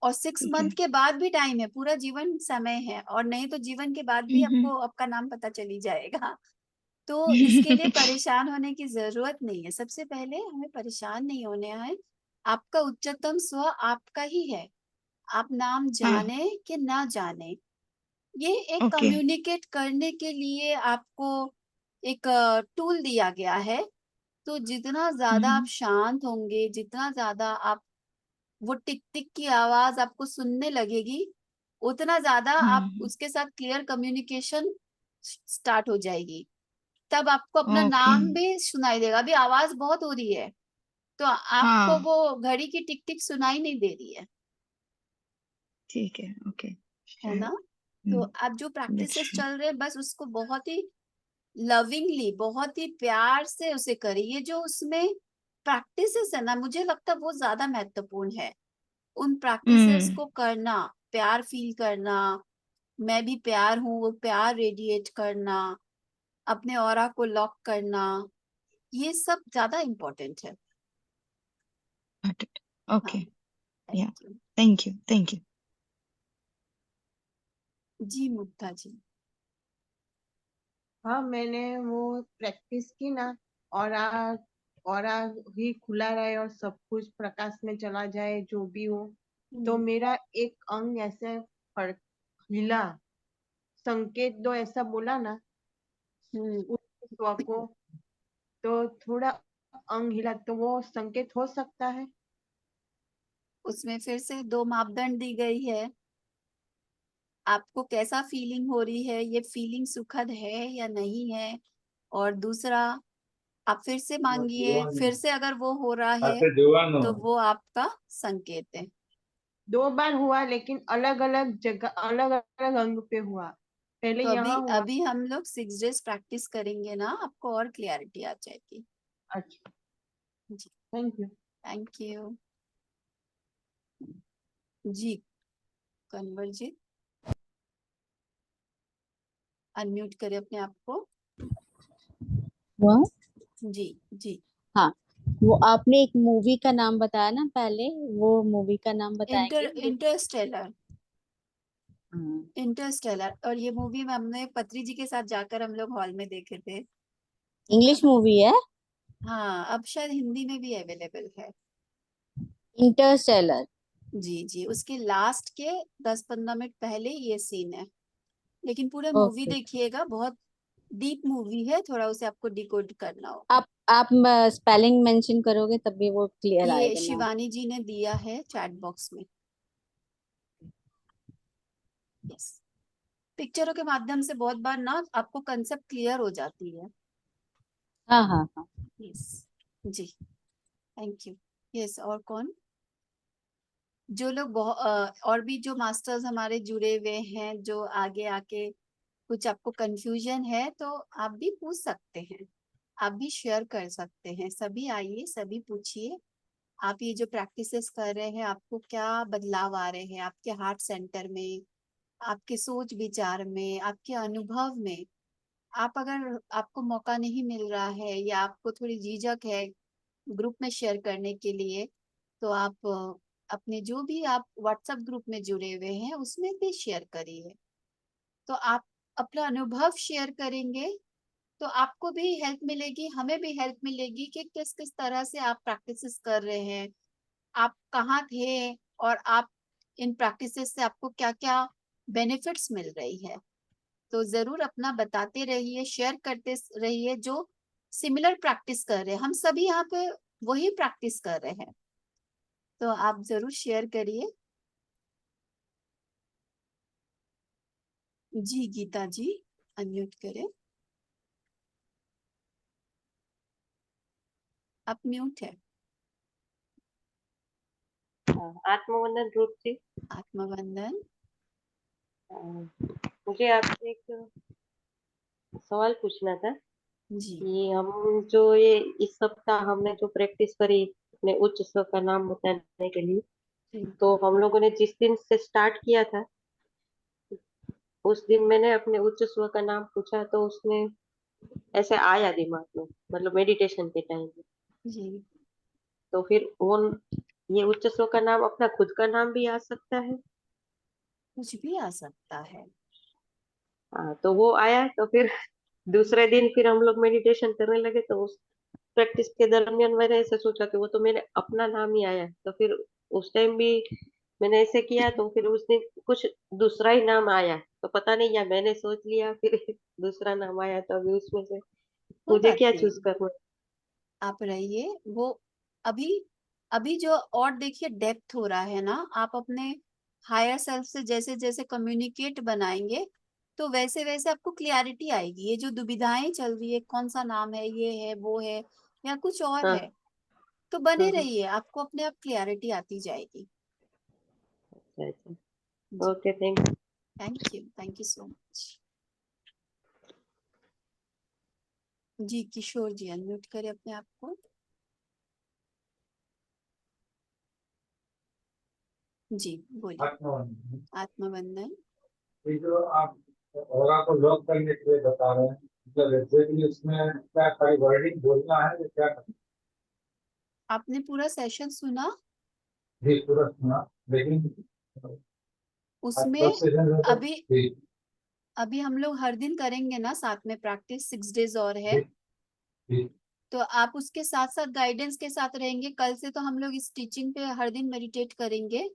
और 6 ठीक मंथ है। के बाद भी टाइम है, पूरा जीवन समय है, और नहीं तो जीवन के बाद भी आपको आपका नाम पता चली जाएगा। तो इसके लिए परेशान होने की जरूरत नहीं है। सबसे पहले हमें परेशान नहीं होने है, आपका उच्चतम स्व आपका ही है। आप नाम हाँ, जाने कि ना जाने, ये एक ओके। कम्युनिकेट करने के लिए आपको एक टूल दिया गया है। तो जितना ज्यादा आप शांत होंगे, जितना ज्यादा आप वो टिक टिक की आवाज आपको सुनने लगेगी, उतना ज्यादा आप उसके साथ क्लियर कम्युनिकेशन स्टार्ट हो जाएगी। तब आपको अपना ओके, नाम भी सुनाई देगा। अभी आवाज बहुत हो रही है, तो आपको हाँ, वो घड़ी की टिक टिक सुनाई नहीं दे रही ठीक है, ओके, है ना? तो हम्म, आप जो दैट्स प्रैक्टिसेस ट्रू। चल रहे हैं, बस उसको बहुत ही लविंगली, बहुत ही प्यार से उसे करिए। ये जो उसमें प्रैक्टिसेस है ना, मुझे लगता है वो ज्यादा महत्वपूर्ण है। उन प्रैक्टिसेस हम्म, को करना, प्यार फील करना, मैं भी प्यार हूँ, वो प्यार रेडिएट करना, अपने ऑरा को लॉक करना, ये सब ज्यादा इम्पोर्टेंट है। got it. हाँ। Okay, thank yeah, you thank you. जी। मुग्धा जी। हाँ, मैंने वो प्रैक्टिस की ना, और ही खुला रहे और सब कुछ प्रकाश में चला जाए, जो भी हो। तो मेरा एक अंग ऐसे फड़ हिला, संकेत दो ऐसा बोला ना हम्म। उस स्व को, तो थोड़ा अंग हिला, तो वो संकेत हो सकता है। उसमें फिर से 2 मापदंड दी गई है। आपको कैसा फीलिंग हो रही है, ये फीलिंग सुखद है या नहीं है, और दूसरा आप फिर से मांगिए, फिर से अगर वो हो रहा है तो वो आपका संकेत है। 2 बार हुआ, लेकिन अलग अलग जगह, अलग अलग अंग पे हुआ। पहले तो अभी यहाँ हुआ। अभी हम लोग 6 डेज प्रैक्टिस करेंगे ना, आपको और क्लियरिटी आ जाएगी। अच्छा, जी। Thank you. थैंक यू जी। कन्वर जी, अनम्यूट करें अपने आप को। हुआ? जी जी। हाँ, वो आपने एक मूवी का नाम बताया ना पहले, वो मूवी का नाम बताएंगे मुझे? इंटरस्टेलर। हाँ। इंटरस्टेलर, और ये मूवी में हमने पत्री जी के साथ जाकर हम लोग हॉल में देखे थे। इंग्लिश मूवी है? हाँ, अब शायद हिंदी में भी अवेलेबल है। इंटरस्टेलर। जी जी, उसके लास्ट के 10-15 मिनट पहले ये सीन है, लेकिन पूरा मूवी ओके। देखिएगा, बहुत डीप मूवी है, थोड़ा उसे आपको डिकोड करना होगा। आप स्पेलिंग मेंशन करोगे तब भी वो क्लियर ये आएगा ना? शिवानी जी ने दिया है चैट बॉक्स में। यस, पिक्चरों के माध्यम से बहुत बार ना आपको कंसेप्ट क्लियर हो जाती है। हाँ हाँ हाँ। यस जी, थैंक यू। यस, और कौन जो लोग और भी जो मास्टर्स हमारे जुड़े हुए हैं, जो आगे आके कुछ आपको कंफ्यूजन है तो आप भी पूछ सकते हैं, आप भी शेयर कर सकते हैं। सभी आइए, सभी पूछिए। आप ये जो प्रैक्टिसेस कर रहे हैं, आपको क्या बदलाव आ रहे हैं आपके हार्ट सेंटर में, आपके सोच विचार में, आपके अनुभव में। आप अगर आपको मौका नहीं मिल रहा है या आपको थोड़ी झिझक है ग्रुप में शेयर करने के लिए, तो आप अपने जो भी आप व्हाट्सएप ग्रुप में जुड़े हुए हैं उसमें भी शेयर करिए। तो आप अपना अनुभव शेयर करेंगे तो आपको भी हेल्प मिलेगी, हमें भी हेल्प मिलेगी कि किस किस तरह से आप प्रैक्टिसेस कर रहे हैं, आप कहाँ थे, और आप इन प्रैक्टिसेस से आपको क्या क्या बेनिफिट्स मिल रही है। तो जरूर अपना बताते रहिए, शेयर करते रहिए। जो सिमिलर प्रैक्टिस कर रहे हैं, हम सभी यहाँ पे वही प्रैक्टिस कर रहे हैं, तो आप जरूर शेयर करिए। जी गीता जी, अनम्यूट करें, आप म्यूट है। आत्मवंदन रूप जी। आत्मवंदन। मुझे आपसे एक सवाल पूछना था जी कि हम जो ये इस सप्ताह हमने जो प्रैक्टिस करी अपने उच्च स्वर का नाम बताने के लिए, जी तो हम लोगों ने जिस दिन से स्टार्ट किया था उस दिन मैंने अपने उच्च स्वर का नाम पूछा तो उसमें ऐसे आया दिमाग में, मतलब मेडिटेशन के टाइम में। जी, तो फिर वो ये उच्च स्वर का नाम अपना खुद का नाम भी आ सकता है? कुछ भी आ सकता है। हाँ, तो वो आया तो फिर दूसरे दिन फिर हम लोग मेडिटेशन करने लगे, तो उस प्रैक्टिस के दरमियान मैंने ऐसे सोचा कि वो तो मेरे अपना नाम ही आया, तो फिर उस टाइम भी मैंने ऐसे किया तो फिर उस दिन कुछ दूसरा ही नाम आया, तो पता नहीं या मैंने सोच लिया फिर दूसरा नाम आया, तो अभी उसमें से कोई मुझे बात क्या नहीं, चूज करना है? आप रहिए। वो अभी अभी जो और देखिए डेप्थ हो रहा है ना, आप अपने हायर सेल्फ से जैसे जैसे कम्युनिकेट बनाएंगे तो वैसे वैसे आपको क्लियरिटी आएगी। ये जो दुविधाएं चल रही है, कौन सा नाम है, ये है वो है या कुछ और हाँ। है, तो बने हम्म। रहिए, आपको अपने आप क्लियरिटी आती जाएगी। अच्छा अच्छा। जी, okay, thank you. Thank you so much. जी किशोर जी, अनम्यूट करें अपने आप को। जी बोलिए। आत्मवंदन। आत्मवंदन। ये जो आप ऑरा को लॉक करने के लिए बता रहे हैं, मतलब एग्जैक्टली उसमें क्या सारी वर्डिंग बोलना है या क्या करना आपने पूरा सेशन सुना? है? जी पूरा सुना, लेकिन आज उसमें फर्स्ट सेशन में तो अभी जी अभी हम लोग हर दिन करेंगे ना साथ में प्रैक्टिस, 6 डेज और है। जी जी तो आप उसके साथ साथ गाइडेंस के साथ रहेंगे। कल से तो हम लोग इस टीचिंग पे हर दिन मेडिटेट करेंगे,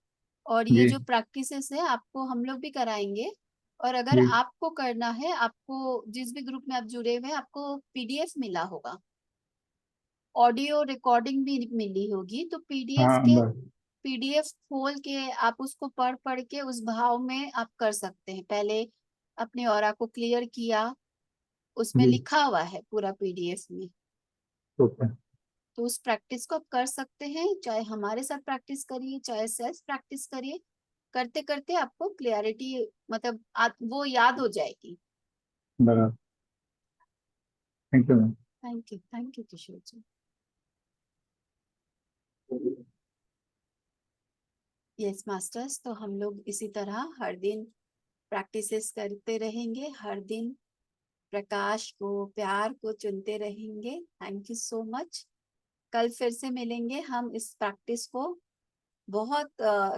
और ये जी जो प्रैक्टिसेस है आपको हम लोग भी कराएंगे। और अगर जी आपको करना है, आपको जिस भी ग्रुप में आप जुड़े हुए हैं, आपको पीडीएफ मिला होगा, ऑडियो रिकॉर्डिंग भी मिली होगी, तो हाँ बस पीडीएफ खोल के आप उसको पढ़ पढ़ के उस भाव में आप कर सकते हैं। पहले अपने ऑरा को क्लियर किया, उसमें जी लिखा हुआ है पूरा पीडीएफ में, ओके तो उस प्रैक्टिस को आप कर सकते हैं। चाहे हमारे साथ प्रैक्टिस करिए, चाहे सेल्फ प्रैक्टिस करिए, करते करते आपको क्लियरिटी, मतलब वो याद हो जाएगी। बराबर। Thank you ma'am. Thank you Kishore ji. Yes masters, तो हम लोग इसी तरह हर दिन प्रैक्टिसेस करते रहेंगे, हर दिन प्रकाश को, प्यार को चुनते रहेंगे। Thank you so much. कल फिर से मिलेंगे हम इस प्रैक्टिस को बहुत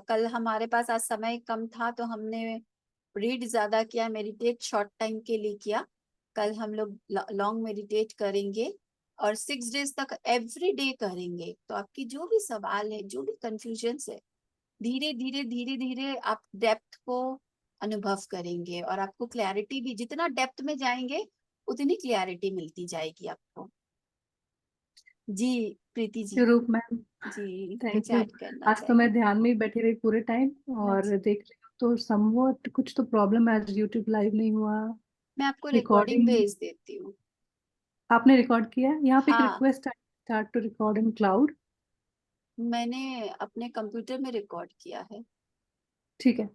कल हमारे पास आज समय कम था तो हमने रीड ज्यादा किया, मेडिटेट शॉर्ट टाइम के लिए किया। कल हम लोग लॉन्ग मेडिटेट करेंगे और 6 डेज तक एवरी डे करेंगे। तो आपकी जो भी सवाल है, जो भी कंफ्यूजन है, धीरे धीरे धीरे धीरे आप डेप्थ को अनुभव करेंगे और आपको क्लैरिटी भी, जितना डेप्थ में जाएंगे उतनी क्लैरिटी मिलती जाएगी आपको। जी प्रीति जी। रूप मैम, जी थैंक कुछ यू। ऐड करना आज तो मैं चाहिए? ध्यान में ही बैठी रही पूरे टाइम और अच्छा, देख रही हूँ तो समवॉट कुछ तो प्रॉब्लम है, आज यूट्यूब लाइव नहीं हुआ। मैं आपको रिकॉर्डिंग रिकॉर्डिंग भेज देती हूँ। आपने रिकॉर्ड किया है? यहाँ पे एक हाँ, रिक्वेस्ट है, start to record in cloud. मैंने अपने कंप्यूटर में रिकॉर्ड किया है। ठीक है,